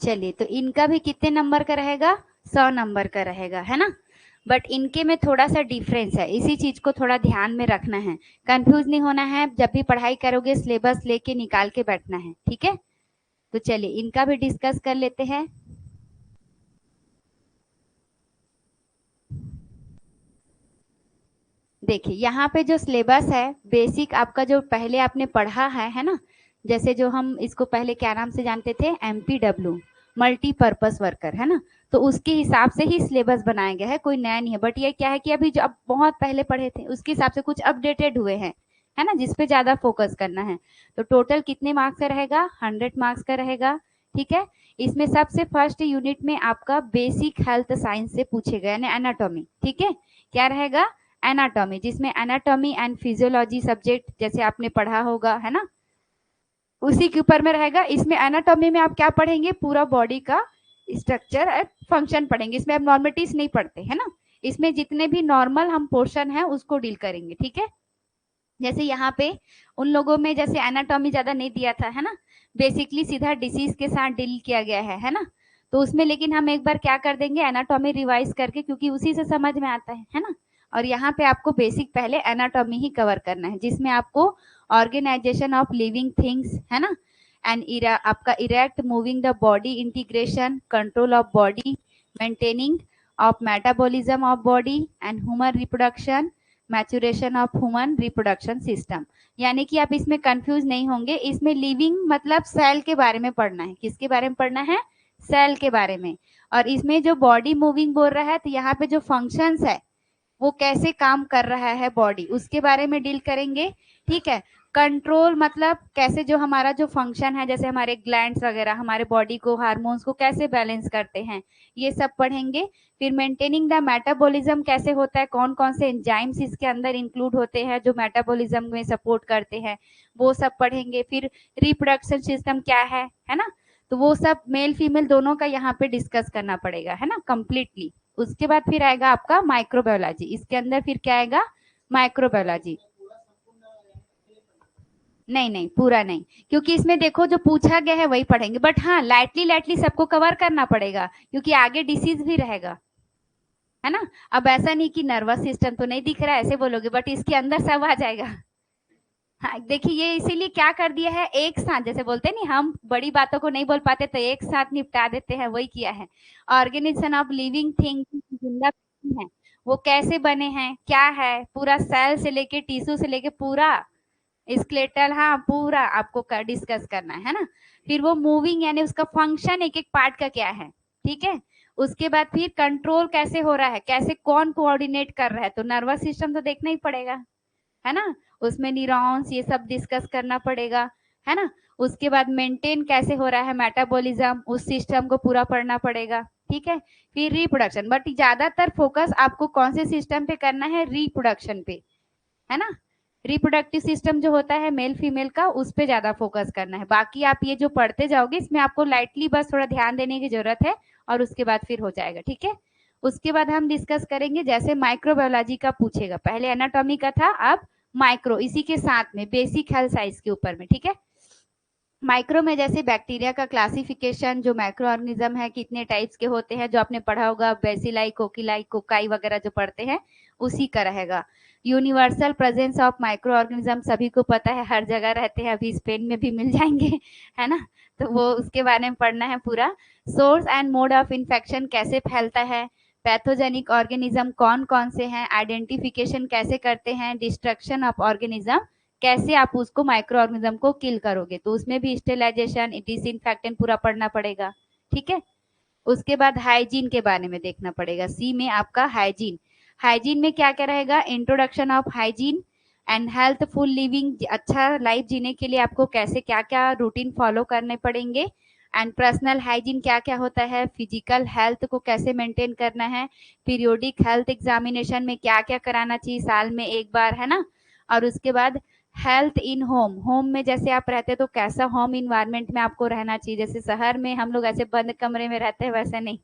चलिए, तो इनका भी कितने नंबर का रहेगा? 100 नंबर का रहेगा, है ना। बट इनके में थोड़ा सा डिफरेंस है, इसी चीज को थोड़ा ध्यान में रखना है, कंफ्यूज नहीं होना है, जब भी पढ़ाई करोगे सिलेबस लेके निकाल के बैठना है। ठीक है, तो चलिए इनका भी डिस्कस कर लेते हैं। देखिए यहाँ पे जो सिलेबस है बेसिक आपका, जो पहले आपने पढ़ा है ना, जैसे जो हम इसको पहले क्या नाम से जानते थे, MPW, मल्टीपर्पस वर्कर, है ना, तो उसके हिसाब से ही सिलेबस बनाया गया है, कोई नया नहीं है। बट ये क्या है कि अभी जो अब बहुत पहले पढ़े थे उसके हिसाब से कुछ अपडेटेड हुए हैं, है ना, जिसपे ज्यादा फोकस करना है। तो टोटल कितने मार्क्स का रहेगा? 100 मार्क्स का रहेगा। ठीक है, इसमें सबसे फर्स्ट यूनिट में आपका बेसिक हेल्थ साइंस से पूछेगा, यानी एनाटॉमी। ठीक है, क्या रहेगा? एनाटॉमी, जिसमें एनाटॉमी एंड फिजियोलॉजी सब्जेक्ट जैसे आपने पढ़ा होगा, है ना, उसी के ऊपर में रहेगा। इसमें एनाटॉमी में आप क्या पढ़ेंगे? पूरा बॉडी का स्ट्रक्चर एंड फंक्शन पढ़ेंगे, इसमें आप नॉर्मलिटीज नहीं पढ़ते, है ना। इसमें जितने भी नॉर्मल हम पोर्शन है उसको डील करेंगे। ठीक है, जैसे यहाँ पे उन लोगों में जैसे एनाटॉमी ज्यादा नहीं दिया था, है ना, बेसिकली सीधा डिसीज के साथ डील किया गया है ना, तो उसमें लेकिन हम एक बार क्या कर देंगे, एनाटॉमी रिवाइज करके, क्योंकि उसी से समझ में आता है ना। और यहाँ पे आपको बेसिक पहले एनाटॉमी ही कवर करना है, जिसमें आपको ऑर्गेनाइजेशन ऑफ लिविंग थिंग्स, है ना, एंड आपका erect moving the body, integration, control of body, maintaining of metabolism of body and human reproduction, maturation of human reproduction system. यानी कि आप इसमें कंफ्यूज नहीं होंगे, इसमें लिविंग मतलब सेल के बारे में पढ़ना है। किसके बारे में पढ़ना है? सेल के बारे में। और इसमें जो बॉडी मूविंग बोल रहा है, तो यहाँ पे जो फंक्शंस है वो कैसे काम कर रहा है बॉडी, उसके बारे में डील करेंगे। ठीक है, कंट्रोल मतलब कैसे जो हमारा जो फंक्शन है, जैसे हमारे ग्लैंड्स वगैरह हमारे बॉडी को, हार्मोन्स को कैसे बैलेंस करते हैं, ये सब पढ़ेंगे। फिर मेंटेनिंग द मेटाबॉलिज्म कैसे होता है, कौन कौन से एंजाइम्स इसके अंदर इंक्लूड होते हैं जो मेटाबॉलिज्म में सपोर्ट करते हैं, वो सब पढ़ेंगे। फिर रिप्रोडक्शन सिस्टम क्या है ना, तो वो सब मेल फीमेल दोनों का यहाँ पे डिस्कस करना पड़ेगा, है ना, कंप्लीटली। उसके बाद फिर आएगा आपका माइक्रोबायोलॉजी, इसके अंदर फिर क्या आएगा? माइक्रोबायोलॉजी। नहीं नहीं, पूरा नहीं, क्योंकि इसमें देखो जो पूछा गया है वही पढ़ेंगे, बट हाँ लाइटली लाइटली सबको कवर करना पड़ेगा, क्योंकि आगे डिसीज भी रहेगा, है ना। अब ऐसा नहीं कि नर्वस सिस्टम तो नहीं दिख रहा है ऐसे बोलोगे, बट इसके अंदर सब आ जाएगा। हाँ देखिए, ये इसीलिए क्या कर दिया है, एक साथ, जैसे बोलते हैं नहीं, हम बड़ी बातों को नहीं बोल पाते तो एक साथ निपटा देते हैं, वही किया है। ऑर्गेनिजेशन ऑफ लिविंग थिंग, जिंदा है वो कैसे बने हैं, क्या है, पूरा सेल से लेके टिश्यू से लेके पूरा स्केलेटल, हाँ पूरा आपको डिस्कस करना है ना। फिर वो मूविंग यानी उसका फंक्शन, एक एक पार्ट का क्या है। ठीक है, उसके बाद फिर कंट्रोल कैसे हो रहा है, कैसे कौन कोऑर्डिनेट कर रहा है, तो नर्वस सिस्टम तो देखना ही पड़ेगा, है ना, उसमें न्यूरॉन्स ये सब डिस्कस करना पड़ेगा, है ना। उसके बाद मेंटेन कैसे हो रहा है मेटाबॉलिज्म, उस सिस्टम को पूरा पढ़ना पड़ेगा। ठीक है, फिर रिप्रोडक्शन, बट ज्यादातर फोकस आपको कौन से सिस्टम पे करना है? रिप्रोडक्शन पे, है ना। रिप्रोडक्टिव सिस्टम जो होता है मेल फीमेल का, उस पे ज्यादा फोकस करना है। बाकी आप ये जो पढ़ते जाओगे इसमें आपको लाइटली बस थोड़ा ध्यान देने की जरूरत है, और उसके बाद फिर हो जाएगा, ठीक है। उसके बाद हम डिस्कस करेंगे, जैसे माइक्रोबायोलॉजी का पूछेगा, पहले एनाटॉमी का था, अब माइक्रो, इसी के साथ में बेसिक हेल्थ साइंस के ऊपर में, ठीक है। माइक्रो में जैसे बैक्टीरिया का क्लासिफिकेशन, जो माइक्रो ऑर्गेनिज्म है कितने टाइप्स के होते हैं, जो आपने पढ़ा होगा, बेसिलाई, कोकिलाई, कोकाई वगैरह जो पढ़ते हैं, उसी का रहेगा। Universal presence of micro organism सभी को पता है, हर जगह रहते हैं, अभी स्पेन में भी मिल जाएंगे, है ना, तो वो उसके बारे में पढ़ना है पूरा। Source and mode of infection, कैसे फैलता है, पैथोजेनिक ऑर्गेनिज्म कौन कौन से हैं, आइडेंटिफिकेशन कैसे करते हैं, डिस्ट्रक्शन ऑफ ऑर्गेनिज्म, कैसे आप उसको माइक्रो ऑर्गेनिज्म को किल करोगे, तो उसमें भी स्टेलाइजेशन, डिसइंफेक्टेंट पूरा पढ़ना पड़ेगा, ठीक है। उसके बाद हाइजीन के बारे में देखना पड़ेगा, सी में आपका हाइजीन। हाइजीन में क्या क्या रहेगा, introduction of hygiene and healthful living, अच्छा लाइफ जीने के लिए आपको कैसे क्या क्या रूटीन फॉलो करने पड़ेंगे, एंड पर्सनल हाइजीन क्या क्या होता है, फिजिकल हेल्थ को कैसे मेंटेन करना है, पीरियोडिक हेल्थ एग्जामिनेशन में क्या क्या कराना चाहिए साल में एक बार, है ना। और उसके बाद हेल्थ इन होम, होम में जैसे आप रहते हैं तो कैसा होम इन्वायरमेंट में आपको रहना चाहिए, जैसे शहर में हम लोग ऐसे बंद कमरे में रहते हैं वैसे नहीं,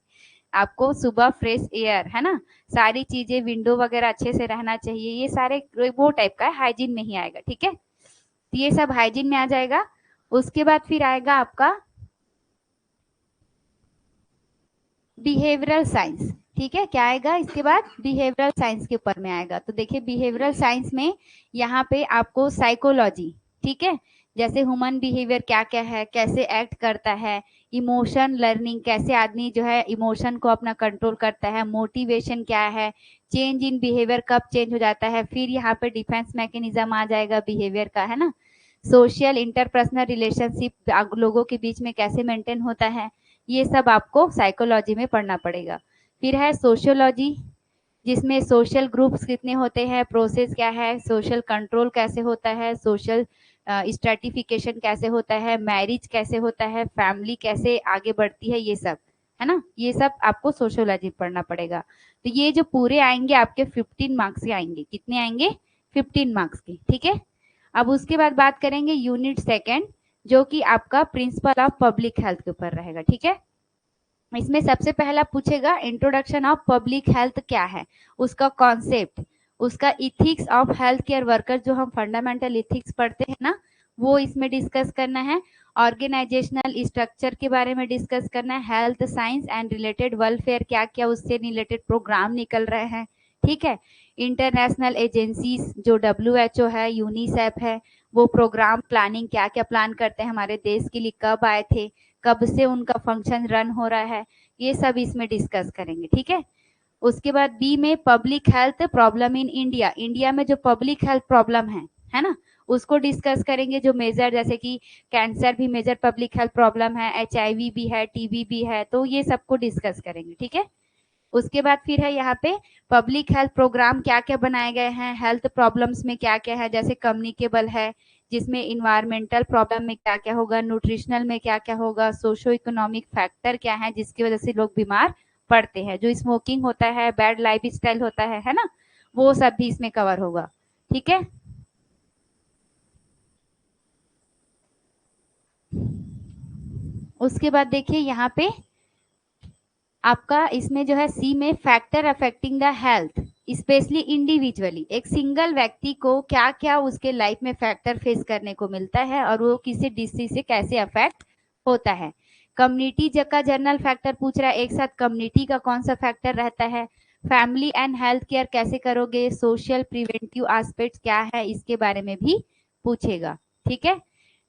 आपको सुबह फ्रेश एयर, है ना, सारी चीजें, विंडो वगैरह अच्छे से रहना चाहिए, ये सारे वो टाइप का हाइजीन में ही आएगा, ठीक है। तो ये सब हाइजीन में आ जाएगा। उसके बाद फिर आएगा आपका बिहेवियरल साइंस, ठीक है, क्या आएगा इसके बाद, बिहेवियरल साइंस के ऊपर में आएगा। तो देखिए बिहेवियरल साइंस में यहाँ पे आपको साइकोलॉजी, ठीक है, जैसे ह्यूमन बिहेवियर क्या क्या है, कैसे एक्ट करता है, इमोशन लर्निंग, कैसे आदमी जो है इमोशन को अपना कंट्रोल करता है, मोटिवेशन क्या है, चेंज इन बिहेवियर कब चेंज हो जाता है, फिर यहाँ पे डिफेंस मैकेनिज्म आ जाएगा बिहेवियर का, है ना। सोशल इंटरपर्सनल रिलेशनशिप लोगों के बीच में कैसे मेंटेन होता है, ये सब आपको साइकोलॉजी में पढ़ना पड़ेगा। फिर है सोशियोलॉजी, जिसमें सोशल ग्रुप्स कितने होते हैं, प्रोसेस क्या है, सोशल कंट्रोल कैसे होता है, सोशल स्ट्रेटिफिकेशन कैसे होता है, मैरिज कैसे होता है, फैमिली कैसे आगे बढ़ती है, ये सब, है ना, ये सब आपको सोशियोलॉजी पढ़ना पड़ेगा। तो ये जो पूरे आएंगे आपके 15 मार्क्स के आएंगे, कितने आएंगे, 15 मार्क्स के, ठीक है। अब उसके बाद बात करेंगे यूनिट सेकेंड, जो कि आपका प्रिंसिपल ऑफ पब्लिक हेल्थ के ऊपर रहेगा, ठीक है। इसमें सबसे पहला पूछेगा इंट्रोडक्शन ऑफ पब्लिक हेल्थ क्या है, उसका कॉन्सेप्ट, उसका ethics of health care worker, जो हम फंडामेंटल इथिक्स पढ़ते हैं ना, वो इसमें डिस्कस करना है। ऑर्गेनाइजेशनल स्ट्रक्चर के बारे में डिस्कस करना है, health science and related welfare क्या क्या उससे रिलेटेड प्रोग्राम निकल रहे हैं, ठीक है। इंटरनेशनल एजेंसीज जो WHO है, यूनिसेफ है, वो प्रोग्राम प्लानिंग क्या क्या प्लान करते हैं हमारे देश के लिए, कब आए थे, कब से उनका फंक्शन रन हो रहा है, ये सब इसमें डिस्कस करेंगे, ठीक है। उसके बाद बी में public health problem in India, India में जो पब्लिक हेल्थ प्रॉब्लम है ना, उसको डिस्कस करेंगे, जो मेजर, जैसे कि कैंसर भी मेजर पब्लिक हेल्थ प्रॉब्लम है, HIV भी है, TB भी है, तो ये सबको डिस्कस करेंगे, ठीक है। उसके बाद फिर है यहाँ पे पब्लिक हेल्थ प्रोग्राम क्या क्या बनाए गए हैं, हेल्थ प्रॉब्लम्स में क्या क्या है, जैसे कम्युनिकेबल है, जिसमें इन्वायरमेंटल प्रॉब्लम में क्या क्या होगा, न्यूट्रिशनल में क्या क्या होगा, सोशो इकोनॉमिक फैक्टर क्या है जिसकी वजह से लोग बीमार पड़ते हैं, जो स्मोकिंग होता है, बैड लाइफ स्टाइल होता है ना, वो सब भी इसमें कवर होगा, ठीक है। उसके बाद देखिए यहाँ पे आपका इसमें जो है सी में factor affecting the health specially individually, एक सिंगल व्यक्ति को क्या क्या उसके लाइफ में फैक्टर फेस करने को मिलता है और वो किसी डिसीज से कैसे अफेक्ट होता है। कम्युनिटी का जनरल फैक्टर पूछ रहा है, एक साथ कम्युनिटी का कौन सा फैक्टर रहता है, फैमिली एंड हेल्थ केयर कैसे करोगे, सोशल प्रिवेंटिव एस्पेक्ट्स क्या है, इसके बारे में भी पूछेगा, ठीक है।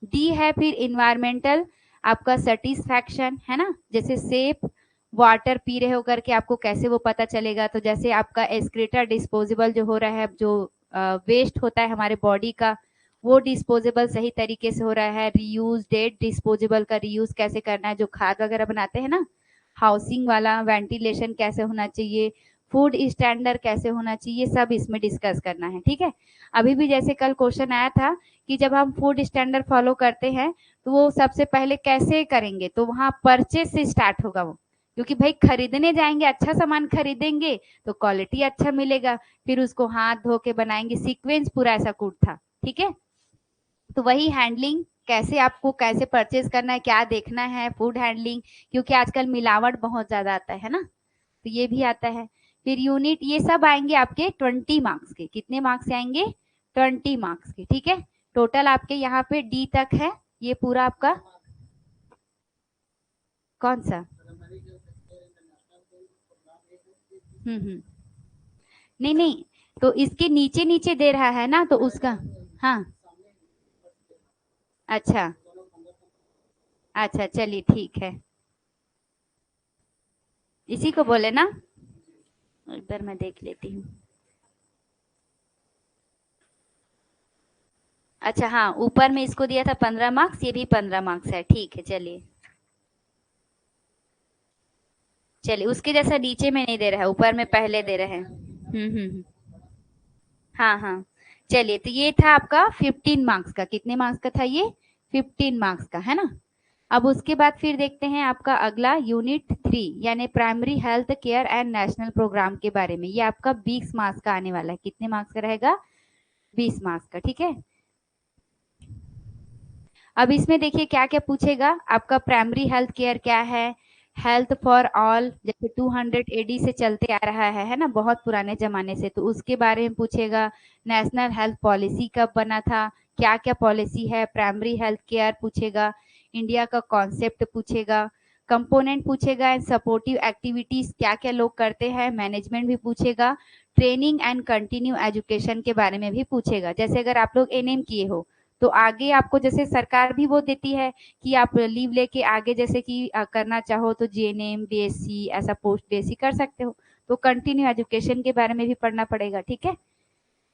डी है फिर इन्वायरमेंटल, आपका सेटिस्फैक्शन, है ना, जैसे सेफ वाटर पी रहे हो करके आपको कैसे वो पता चलेगा, तो जैसे आपका एक्सक्रीटर डिस्पोजेबल जो हो रहा है, जो वेस्ट होता है हमारे बॉडी का, वो डिस्पोजेबल सही तरीके से हो रहा है, रीयूज डेड डिस्पोजेबल का रीयूज कैसे करना है, जो खाद वगैरह बनाते हैं ना, हाउसिंग वाला वेंटिलेशन कैसे होना चाहिए, फूड स्टैंडर्ड कैसे होना चाहिए, ये सब इसमें डिस्कस करना है, ठीक है। अभी भी जैसे कल क्वेश्चन आया था कि जब हम फूड स्टैंडर्ड फॉलो करते हैं तो वो सबसे पहले कैसे करेंगे, तो वहां परचेज से स्टार्ट होगा वो, क्योंकि भाई खरीदने जाएंगे, अच्छा सामान खरीदेंगे तो क्वालिटी अच्छा मिलेगा, फिर उसको हाथ धो के बनाएंगे, सीक्वेंस पूरा ऐसा कूट था, ठीक है। तो वही हैंडलिंग, कैसे आपको कैसे परचेज करना है, क्या देखना है, फूड हैंडलिंग, क्योंकि आजकल मिलावट बहुत ज्यादा आता है ना, तो ये भी आता है। फिर यूनिट, ये सब आएंगे आपके 20 मार्क्स के। कितने मार्क्स आएंगे? 20 मार्क्स के, ठीक है। टोटल आपके यहाँ पे डी तक है ये पूरा आपका। कौन सा? हम्म। नहीं नहीं, तो इसके नीचे नीचे दे रहा है ना, तो उसका। हाँ। अच्छा अच्छा, चलिए ठीक है, इसी को बोले ना। इधर मैं देख लेती हूँ। अच्छा हाँ, ऊपर में इसको दिया था 15 मार्क्स, ये भी 15 मार्क्स है, ठीक है। चलिए चलिए, उसके जैसा नीचे में नहीं दे रहा है, ऊपर में पहले दे रहे हैं। हम्म। हाँ हाँ। चलिए, तो ये था आपका 15 मार्क्स का। कितने मार्क्स का था ये? 15 मार्क्स का, है ना। अब उसके बाद फिर देखते हैं आपका अगला यूनिट 3, यानी primary health care and national programme के बारे में। ये आपका 20 मार्क्स का आने वाला है। कितने मार्क्स का रहेगा? 20 मार्क्स का, ठीक है। अब इसमें देखिए क्या क्या पूछेगा आपका। प्राइमरी हेल्थ केयर क्या है? हेल्थ फॉर ऑल, जैसे 200 एडी से चलते आ रहा है ना, बहुत पुराने जमाने से, तो उसके बारे में पूछेगा। नेशनल हेल्थ पॉलिसी कब बना था, क्या क्या पॉलिसी है। प्राइमरी हेल्थ केयर पूछेगा। इंडिया का कॉन्सेप्ट पूछेगा। कंपोनेंट पूछेगा एंड सपोर्टिव एक्टिविटीज क्या क्या लोग करते हैं, मैनेजमेंट भी पूछेगा। ट्रेनिंग एंड कंटिन्यू एजुकेशन के बारे में भी पूछेगा। जैसे अगर आप लोग एनएम किए हो तो आगे आपको जैसे सरकार भी वो देती है कि आप लीव लेके आगे जैसे कि करना चाहो तो जीएनएम, बीएससी, ऐसा पोस्ट बीएससी कर सकते हो। तो कंटिन्यू एजुकेशन के बारे में भी पढ़ना पड़ेगा, ठीक है।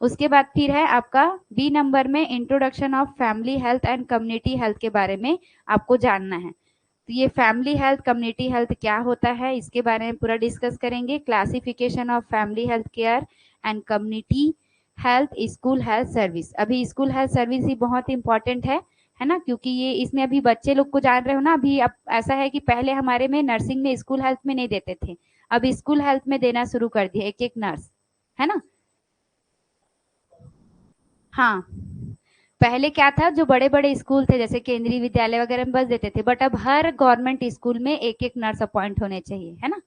उसके बाद फिर है आपका बी नंबर में introduction of family health and community health के बारे में आपको जानना है। तो ये फैमिली हेल्थ, कम्युनिटी हेल्थ क्या होता है, इसके बारे में पूरा डिस्कस करेंगे। Classification of family health care and community health, school health service. अभी स्कूल हेल्थ सर्विस ही बहुत इंपॉर्टेंट है ना, क्योंकि ये इसमें अभी बच्चे लोग को जान रहे हो ना। अभी अब ऐसा है कि पहले हमारे में नर्सिंग में स्कूल हेल्थ में नहीं देते थे, अब स्कूल हेल्थ में देना शुरू कर दिया एक एक नर्स, है ना। हाँ, पहले क्या था, जो बड़े बड़े स्कूल थे जैसे केंद्रीय विद्यालय वगैरह में बस देते थे, बट अब हर गवर्नमेंट स्कूल में एक एक नर्स अपॉइंट होने चाहिए, है ना।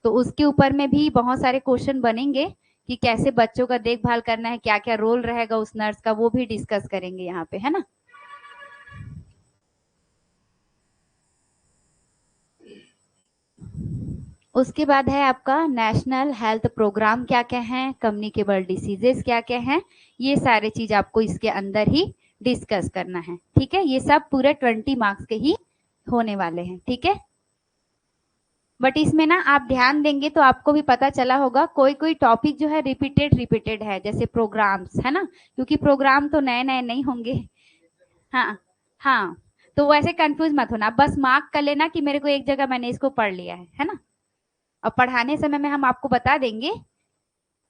तो उसके ऊपर में भी बहुत सारे क्वेश्चन बनेंगे कि कैसे बच्चों का देखभाल करना है, क्या क्या रोल रहेगा उस नर्स का, वो भी डिस्कस करेंगे यहाँ पे, है ना। उसके बाद है आपका नेशनल हेल्थ प्रोग्राम क्या क्या है, कम्युनिकेबल डिसीजेस क्या क्या है, ये सारे चीज आपको इसके अंदर ही डिस्कस करना है, ठीक है। ये सब पूरे 20 मार्क्स के ही होने वाले हैं, ठीक है। बट इसमें ना आप ध्यान देंगे तो आपको भी पता चला होगा, कोई कोई टॉपिक जो है रिपीटेड रिपीटेड है, जैसे प्रोग्राम्स, है ना, क्योंकि प्रोग्राम तो नए नए नहीं होंगे। हाँ हाँ, तो वैसे कंफ्यूज मत होना, बस मार्क कर लेना कि मेरे को एक जगह मैंने इसको पढ़ लिया है ना। और पढ़ाने समय में हम आपको बता देंगे।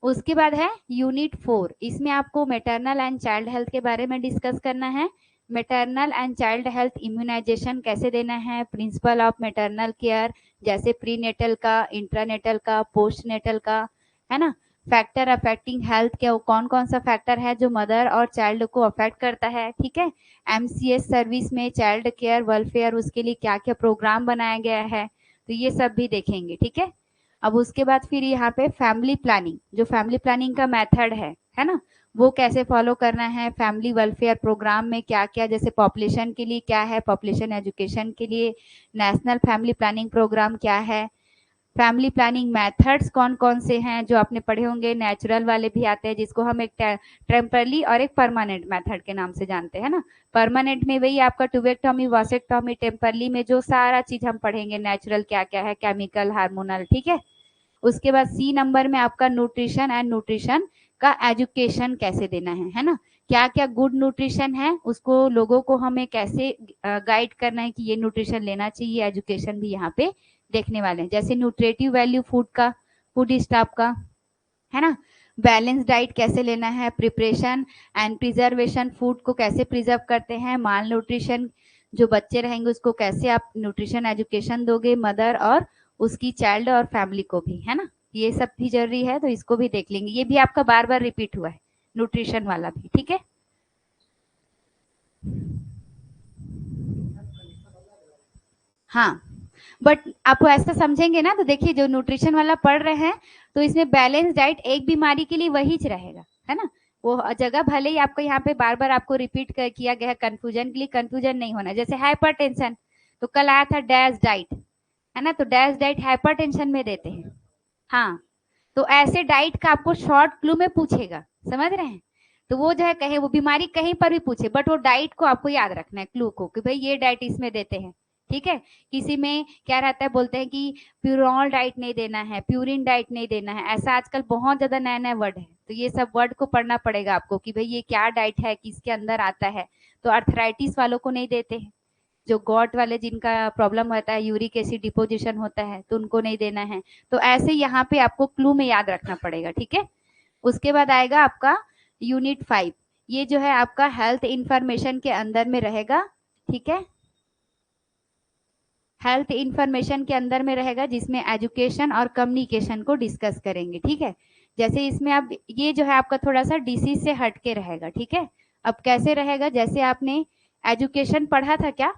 उसके बाद है यूनिट 4, इसमें आपको मेटरनल एंड चाइल्ड हेल्थ के बारे में डिस्कस करना है। Maternal and child health immunisation कैसे देना है, प्रिंसिपल ऑफ मेटरनल केयर, जैसे प्री नेटल का, इंट्रानेटल का, पोस्ट नेटल का, है ना। फैक्टर अफेक्टिंग हेल्थ के कौन कौन सा फैक्टर है जो मदर और चाइल्ड को अफेक्ट करता है, ठीक है। एमसीएस सर्विस में चाइल्ड केयर वेलफेयर, उसके लिए क्या क्या प्रोग्राम बनाया गया है, तो ये सब भी देखेंगे, ठीक है। अब उसके बाद फिर यहाँ पे फैमिली प्लानिंग, जो फैमिली प्लानिंग का मेथड है ना, वो कैसे फॉलो करना है। फैमिली वेलफेयर प्रोग्राम में क्या क्या, जैसे पॉपुलेशन के लिए क्या है, पॉपुलेशन एजुकेशन के लिए नेशनल फैमिली प्लानिंग प्रोग्राम क्या है। फैमिली प्लानिंग मेथड्स कौन कौन से हैं जो आपने पढ़े होंगे, नेचुरल वाले भी आते हैं जिसको हम एक टेम्परली और एक परमानेंट मेथड के नाम से जानते हैं ना। परमानेंट में वही आपका ट्यूबेक्टोमी, वासेक्टोमी, टेम्परली में जो सारा चीज हम पढ़ेंगे, नेचुरल क्या क्या है, केमिकल, हार्मोनल, ठीक है। उसके बाद सी नंबर में आपका न्यूट्रिशन एंड न्यूट्रिशन का एजुकेशन कैसे देना है ना। क्या क्या गुड न्यूट्रिशन है, उसको लोगों को हमें कैसे गाइड करना है कि ये न्यूट्रिशन लेना चाहिए, एजुकेशन भी यहाँ पे देखने वाले हैं। जैसे न्यूट्रेटिव वैल्यू फूड का, फूड स्टाफ का, है ना। बैलेंस डाइट कैसे लेना है, प्रिपरेशन एंड प्रिजर्वेशन, फूड को कैसे प्रिजर्व करते हैं, माल न्यूट्रिशन, जो बच्चे रहेंगे उसको कैसे आप न्यूट्रिशन एजुकेशन दोगे, मदर और उसकी चाइल्ड और फैमिली को भी, है ना। ये सब भी जरूरी है, तो इसको भी देख लेंगे। ये भी आपका बार बार रिपीट हुआ है, न्यूट्रिशन वाला भी, ठीक है। हाँ, बट आप ऐसा समझेंगे ना, तो देखिए जो न्यूट्रिशन वाला पढ़ रहे हैं, तो इसमें बैलेंस डाइट एक बीमारी के लिए वही रहेगा, है ना। वो जगह भले ही आपको यहाँ पे बार बार आपको रिपीट किया गया है कंफ्यूजन के लिए, कंफ्यूजन नहीं होना। जैसे हाइपरटेंशन, तो कल आया था डैश डाइट, है ना, तो डैश डाइट हाइपरटेंशन में देते हैं। हाँ, तो ऐसे डाइट का आपको शॉर्ट क्लू में पूछेगा, समझ रहे हैं। तो वो जो है कहीं वो बीमारी कहीं पर भी पूछे, बट वो डाइट को आपको याद रखना है, क्लू को, कि भाई ये डाइट इसमें देते हैं, ठीक है। किसी में क्या रहता है, बोलते हैं कि प्यूरॉल डाइट नहीं देना है, प्यूरिन डाइट नहीं देना है, ऐसा आजकल बहुत ज्यादा नया नया वर्ड है। तो ये सब वर्ड को पढ़ना पड़ेगा आपको कि भाई ये क्या डाइट है, किसके अंदर आता है। तो अर्थराइटिस वालों को नहीं देते हैं, जो गॉट वाले जिनका प्रॉब्लम होता है, यूरिक एसिड डिपोजिशन होता है, तो उनको नहीं देना है। तो ऐसे यहाँ पे आपको क्लू में याद रखना पड़ेगा, ठीक है। उसके बाद आएगा आपका यूनिट 5, ये जो है आपका हेल्थ इंफॉर्मेशन के अंदर में रहेगा, ठीक है। हेल्थ इंफॉर्मेशन के अंदर में रहेगा, जिसमें एजुकेशन और कम्युनिकेशन को डिस्कस करेंगे, ठीक है। जैसे इसमें अब ये जो है आपका थोड़ा सा डिसीज से हट के रहेगा, ठीक है। अब कैसे रहेगा, जैसे आपने एजुकेशन पढ़ा था क्या,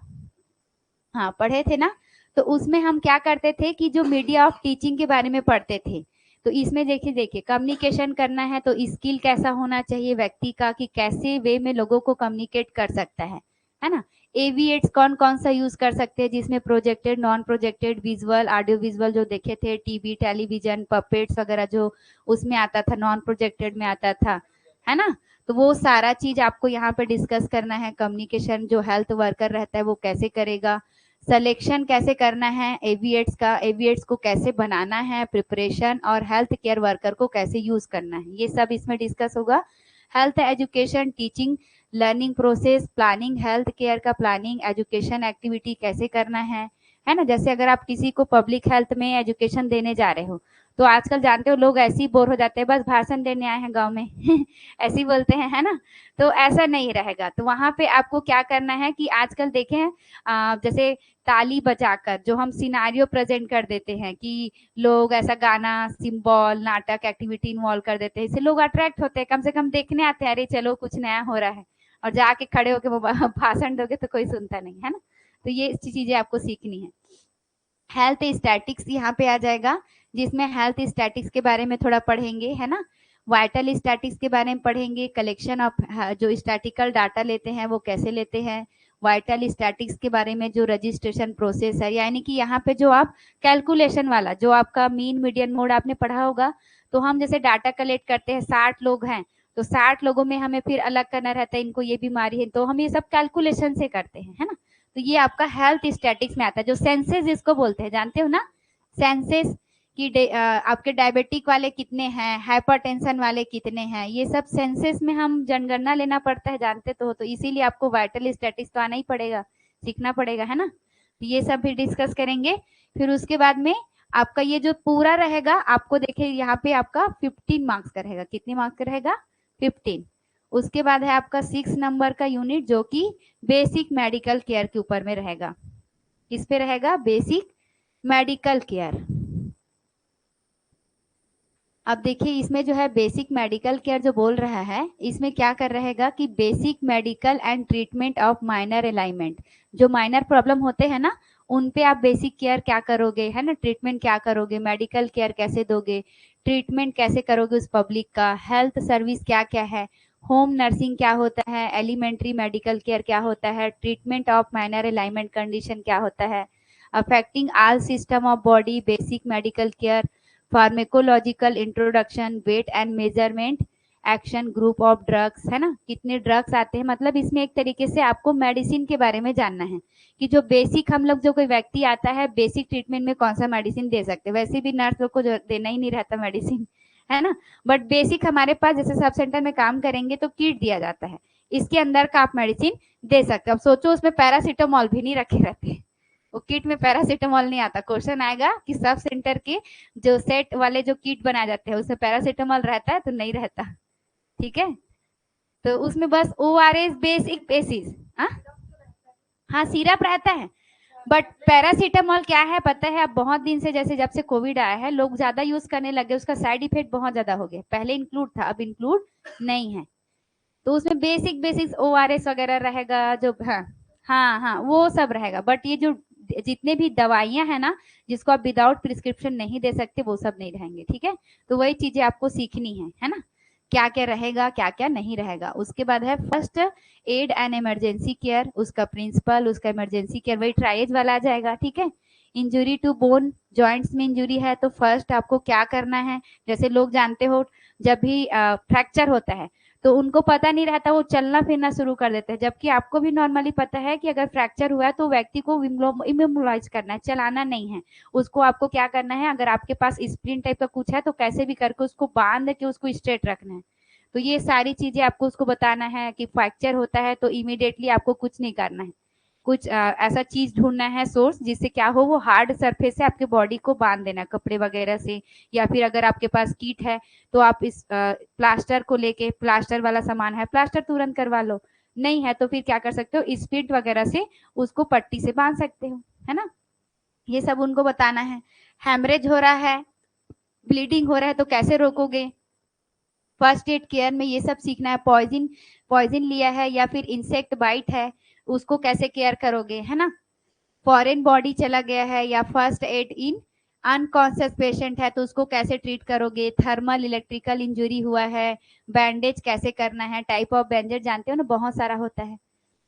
हाँ पढ़े थे ना। तो उसमें हम क्या करते थे कि जो मीडिया ऑफ टीचिंग के बारे में पढ़ते थे। तो इसमें देखिए देखिए कम्युनिकेशन करना है तो स्किल कैसा होना चाहिए व्यक्ति का, कि कैसे वे में लोगों को कम्युनिकेट कर सकता है ना। एवीएट्स कौन कौन सा यूज कर सकते हैं, जिसमें projected, non projected, visual, audio visual जो देखे थे, टीवी, टेलीविजन, पपेट्स वगैरह जो उसमें आता था, नॉन प्रोजेक्टेड में आता था, है ना। तो वो सारा चीज आपको यहाँ पे डिस्कस करना है। कम्युनिकेशन जो हेल्थ वर्कर रहता है वो कैसे करेगा, सिलेक्शन कैसे करना है एवीएट्स का, एवीएट्स को कैसे बनाना है, प्रिपरेशन, और हेल्थ केयर वर्कर को कैसे यूज करना है, ये सब इसमें डिस्कस होगा। Health education, teaching, learning process, planning, health care का प्लानिंग, एजुकेशन एक्टिविटी कैसे करना है ना। जैसे अगर आप किसी को पब्लिक हेल्थ में एजुकेशन देने जा रहे हो, तो आजकल जानते हो लोग ऐसे ही बोर हो जाते हैं, बस भाषण देने आए हैं गांव में ऐसे ही बोलते हैं, है ना। तो ऐसा नहीं रहेगा। तो वहां पे आपको क्या करना है कि आजकल देखें जैसे ताली बजाकर जो हम सिनारियो प्रेजेंट कर देते हैं, कि लोग ऐसा गाना, सिंबल, नाटक, एक्टिविटी इन्वॉल्व कर देते हैं, इससे लोग अट्रैक्ट होते हैं, कम से कम देखने आते हैं, अरे चलो कुछ नया हो रहा है। और जाके खड़े होके वो भाषण दोगे तो कोई सुनता नहीं, है ना। तो ये चीजें आपको सीखनी है। हेल्थ स्टैटिक्स यहाँ पे आ जाएगा, जिसमें हेल्थ स्टैटिक्स के बारे में थोड़ा पढ़ेंगे, है ना। वाइटल स्टैटिक्स के बारे में पढ़ेंगे, कलेक्शन ऑफ जो स्टैटिकल डाटा लेते हैं वो कैसे लेते हैं, वाइटल स्टैटिक्स के बारे में जो रजिस्ट्रेशन प्रोसेस है, यानी कि यहाँ पे जो आप कैलकुलेशन वाला जो आपका मीन मीडियन मोड आपने पढ़ा होगा। तो हम जैसे डाटा कलेक्ट करते हैं, 60 लोग हैं, तो 60 लोगों में हमें फिर अलग करना रहता है, इनको ये बीमारी है, तो हम ये सब कैलकुलेशन से करते हैं, है ना। तो ये आपका हेल्थ स्टैटिक्स में आता है। जो सेंसेस इसको बोलते हैं, जानते हो ना, सेंसेस कि आपके डायबिटिक वाले कितने हैं, हाइपरटेंशन वाले कितने हैं, ये सब सेंसेस में हम जनगणना लेना पड़ता है, जानते तो इसीलिए आपको वाइटल स्टैटिक्स तो आना ही पड़ेगा, सीखना पड़ेगा, है ना। तो ये सब भी डिस्कस करेंगे। फिर उसके बाद में आपका ये जो पूरा रहेगा, आपको देखिए यहाँ पे आपका 15 मार्क्स का रहेगा। कितने मार्क्स का रहेगा, 15। उसके बाद है आपका 6 नंबर का यूनिट, जो कि बेसिक मेडिकल केयर के ऊपर में रहेगा। किस पे रहेगा, बेसिक मेडिकल केयर। अब देखिए इसमें जो है बेसिक मेडिकल केयर जो बोल रहा है, इसमें क्या कर रहेगा कि basic medical and treatment of minor alignment, जो माइनर प्रॉब्लम होते हैं ना, उन पे आप बेसिक केयर क्या करोगे, है ना, ट्रीटमेंट क्या करोगे, मेडिकल केयर कैसे दोगे, ट्रीटमेंट कैसे करोगे उस पब्लिक का, हेल्थ सर्विस क्या क्या है, होम नर्सिंग क्या होता है, एलिमेंट्री मेडिकल केयर क्या होता है, treatment of minor alignment condition क्या होता है, affecting all system of body, basic medical care, pharmacological introduction, weight and measurement, action group of drugs, है ना, कितने ड्रग्स आते हैं, मतलब इसमें एक तरीके से आपको मेडिसिन के बारे में जानना है, कि जो बेसिक हम लोग, जो कोई व्यक्ति आता है बेसिक ट्रीटमेंट में कौन सा मेडिसिन दे सकते हैं। वैसे भी नर्स लोग को देना ही नहीं रहता मेडिसिन, है ना। बट बेसिक हमारे पास जैसे सब सेंटर में काम करेंगे तो किट दिया जाता है, इसके अंदर का आप मेडिसिन दे सकते हो। अब सोचो उसमें पैरासीटामोल भी नहीं रखे रहते, वो किट में पैरासीटामोल नहीं आता। क्वेश्चन आएगा कि सब सेंटर के जो सेट वाले जो किट बनाए जाते हैं उसमें पैरासीटामोल रहता है, तो नहीं रहता, ठीक है। तो उसमें बस ORS बेसिक बेसिस, हाँ हाँ सिरप रहता है, बट पैरासीटामोल क्या है पता है, अब बहुत दिन से, जैसे जब से कोविड आया है लोग ज्यादा यूज करने लगे, उसका साइड इफेक्ट बहुत ज्यादा हो गया। पहले इंक्लूड था, अब इंक्लूड नहीं है। तो उसमें बेसिक बेसिक ORS वगैरह रहेगा जो, हाँ हाँ हाँ वो सब रहेगा। बट ये जो जितने भी दवाइयां हैं ना जिसको आप विदाउट प्रिस्क्रिप्शन नहीं दे सकते, वो सब नहीं रहेंगे। ठीक है, तो वही चीजें आपको सीखनी है ना, क्या क्या रहेगा क्या क्या नहीं रहेगा। उसके बाद है first aid and emergency care, उसका प्रिंसिपल, उसका इमरजेंसी केयर वही ट्राइज वाला आ जाएगा। ठीक है, इंजुरी टू बोन, जॉइंट्स में इंजुरी है तो फर्स्ट आपको क्या करना है, जैसे लोग जानते हो जब भी फ्रैक्चर होता है तो उनको पता नहीं रहता, वो चलना फिरना शुरू कर देते हैं, जबकि आपको भी नॉर्मली पता है कि अगर फ्रैक्चर हुआ है तो व्यक्ति को इमोबिलाइज करना है, चलाना नहीं है। उसको आपको क्या करना है, अगर आपके पास स्प्रिंट टाइप का कुछ है तो कैसे भी करके उसको बांध के उसको स्ट्रेट रखना है। तो ये सारी चीजें आपको उसको बताना है कि फ्रैक्चर होता है तो इमीडिएटली आपको कुछ नहीं करना है, कुछ ऐसा चीज ढूंढना है सोर्स जिससे क्या हो, वो हार्ड सरफेस से आपके बॉडी को बांध देना कपड़े वगैरह से, या फिर अगर आपके पास किट है तो आप इस प्लास्टर को लेके, प्लास्टर वाला सामान है प्लास्टर तुरंत करवा लो, नहीं है तो फिर क्या कर सकते हो, स्प्रिंट वगैरह से उसको पट्टी से बांध सकते हो, है ना। ये सब उनको बताना है। हेमरेज हो रहा है, ब्लीडिंग हो रहा है तो कैसे रोकोगे, फर्स्ट एड केयर में ये सब सीखना है। पॉइजन पॉइजन लिया है या फिर इंसेक्ट बाइट है, उसको कैसे केयर करोगे, है ना। फॉरेन बॉडी चला गया है या first aid in unconscious patient है तो उसको कैसे ट्रीट करोगे। थर्मल इलेक्ट्रिकल इंजुरी हुआ है, बैंडेज कैसे करना है, टाइप ऑफ बैंडेज जानते हो ना, बहुत सारा होता है,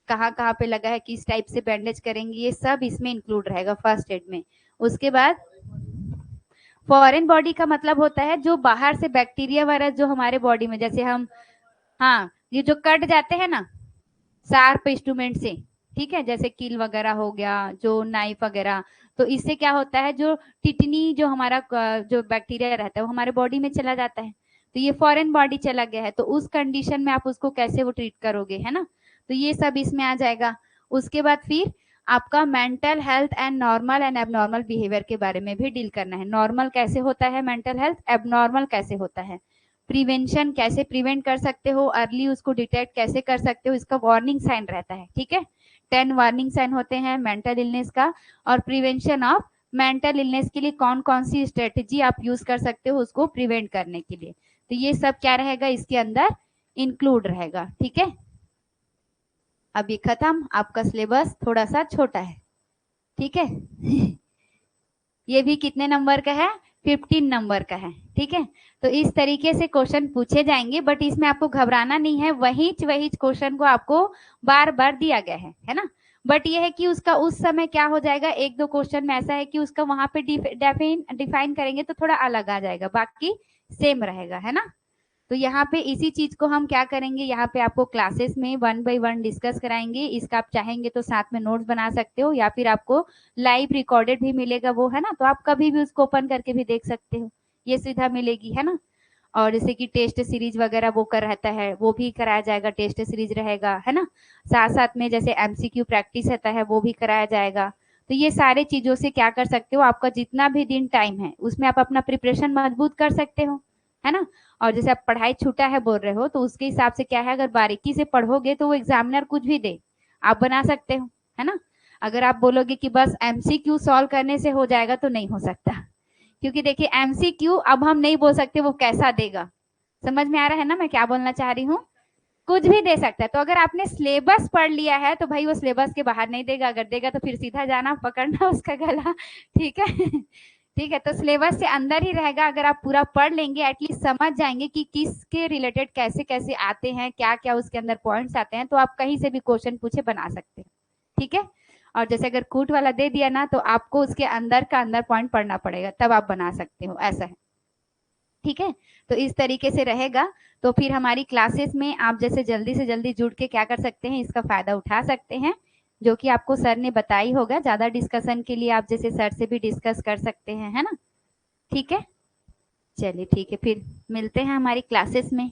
कहाँ कहाँ पे लगा है, किस टाइप से बैंडेज करेंगे, ये सब इसमें इंक्लूड रहेगा फर्स्ट एड में। उसके बाद फॉरेन बॉडी का मतलब होता है जो बाहर से बैक्टीरिया वायरस जो हमारे बॉडी में, जैसे हम, हाँ ये जो कट जाते हैं ना शार्प इंस्ट्रूमेंट से, ठीक है, जैसे कील वगैरह हो गया, जो नाइफ वगैरह, तो इससे क्या होता है जो टिटनी जो हमारा जो बैक्टीरिया रहता है वो हमारे बॉडी में चला जाता है, तो ये फॉरेन बॉडी चला गया है तो उस कंडीशन में आप उसको कैसे वो ट्रीट करोगे, है ना। तो ये सब इसमें आ जाएगा। उसके बाद फिर आपका mental health and normal and abnormal behaviour के बारे में भी डील करना है। नॉर्मल कैसे होता है मेंटल हेल्थ, एबनॉर्मल कैसे होता है, प्रिवेंशन कैसे प्रिवेंट कर सकते हो, अर्ली उसको डिटेक्ट कैसे कर सकते हो, इसका वार्निंग साइन रहता है। ठीक है, 10 वार्निंग साइन होते हैं मेंटल इलनेस का, और प्रिवेंशन ऑफ मेंटल इलनेस के लिए कौन कौन सी स्ट्रेटेजी आप यूज कर सकते हो उसको प्रिवेंट करने के लिए। तो ये सब क्या रहेगा इसके अंदर इंक्लूड रहेगा। ठीक है, अभी खत्म, आपका सिलेबस थोड़ा सा छोटा है। ठीक है ये भी कितने नंबर का है, 15 नंबर का है। ठीक है, तो इस तरीके से क्वेश्चन पूछे जाएंगे, बट इसमें आपको घबराना नहीं है, वही वही क्वेश्चन को आपको बार बार दिया गया है ना। बट ये है कि उसका उस समय क्या हो जाएगा, एक दो क्वेश्चन में ऐसा है कि उसका वहां पे डिफाइन करेंगे तो थोड़ा अलग आ जाएगा, बाकी सेम रहेगा, है ना। तो यहाँ पे इसी चीज को हम क्या करेंगे, यहाँ पे आपको क्लासेस में 1 बाय 1 डिस्कस कराएंगे। इसका आप चाहेंगे तो साथ में नोट्स बना सकते हो, या फिर आपको लाइव रिकॉर्डेड भी मिलेगा वो, है ना, तो आप कभी भी उसको ओपन करके भी देख सकते हो, ये सुविधा मिलेगी, है ना। और जैसे कि टेस्ट सीरीज वगैरह वो कर रहता है वो भी कराया जाएगा, टेस्ट सीरीज रहेगा, है ना। साथ साथ में जैसे MCQ प्रैक्टिस रहता है वो भी कराया जाएगा। तो ये सारे चीजों से क्या कर सकते हो, आपका जितना भी दिन टाइम है उसमें आप अपना प्रिपरेशन मजबूत कर सकते हो, है ना। और जैसे आप पढ़ाई छूटा है बोल रहे हो तो उसके हिसाब से क्या है, अगर बारीकी से पढ़ोगे तो वो एग्जामिनर कुछ भी दे आप बना सकते हो, है ना। अगर आप बोलोगे कि बस MCQ सॉल्व करने से हो जाएगा तो नहीं हो सकता, क्योंकि देखिए MCQ अब हम नहीं बोल सकते वो कैसा देगा, समझ में आ रहा है ना मैं क्या बोलना चाह रही हूँ, कुछ भी दे सकता है। तो अगर आपने सिलेबस पढ़ लिया है तो भाई वो सिलेबस के बाहर नहीं देगा, अगर देगा तो फिर सीधा जाना पकड़ना उसका गला, ठीक है ठीक है, तो सिलेबस से अंदर ही रहेगा। अगर आप पूरा पढ़ लेंगे एटलीस्ट समझ जाएंगे कि किसके रिलेटेड कैसे कैसे आते हैं, क्या क्या उसके अंदर पॉइंट्स आते हैं, तो आप कहीं से भी क्वेश्चन पूछे बना सकते हैं। ठीक है, और जैसे अगर कूट वाला दे दिया ना तो आपको उसके अंदर का अंदर पॉइंट पढ़ना पड़ेगा तब आप बना सकते हो, ऐसा है। ठीक है, तो इस तरीके से रहेगा। तो फिर हमारी क्लासेस में आप जैसे जल्दी से जल्दी जुड़ के क्या कर सकते हैं, इसका फायदा उठा सकते हैं, जो कि आपको सर ने बताई होगा। ज्यादा डिस्कशन के लिए आप जैसे सर से भी डिस्कस कर सकते हैं, है ना। ठीक है, चलिए ठीक है, फिर मिलते हैं हमारी क्लासेस में।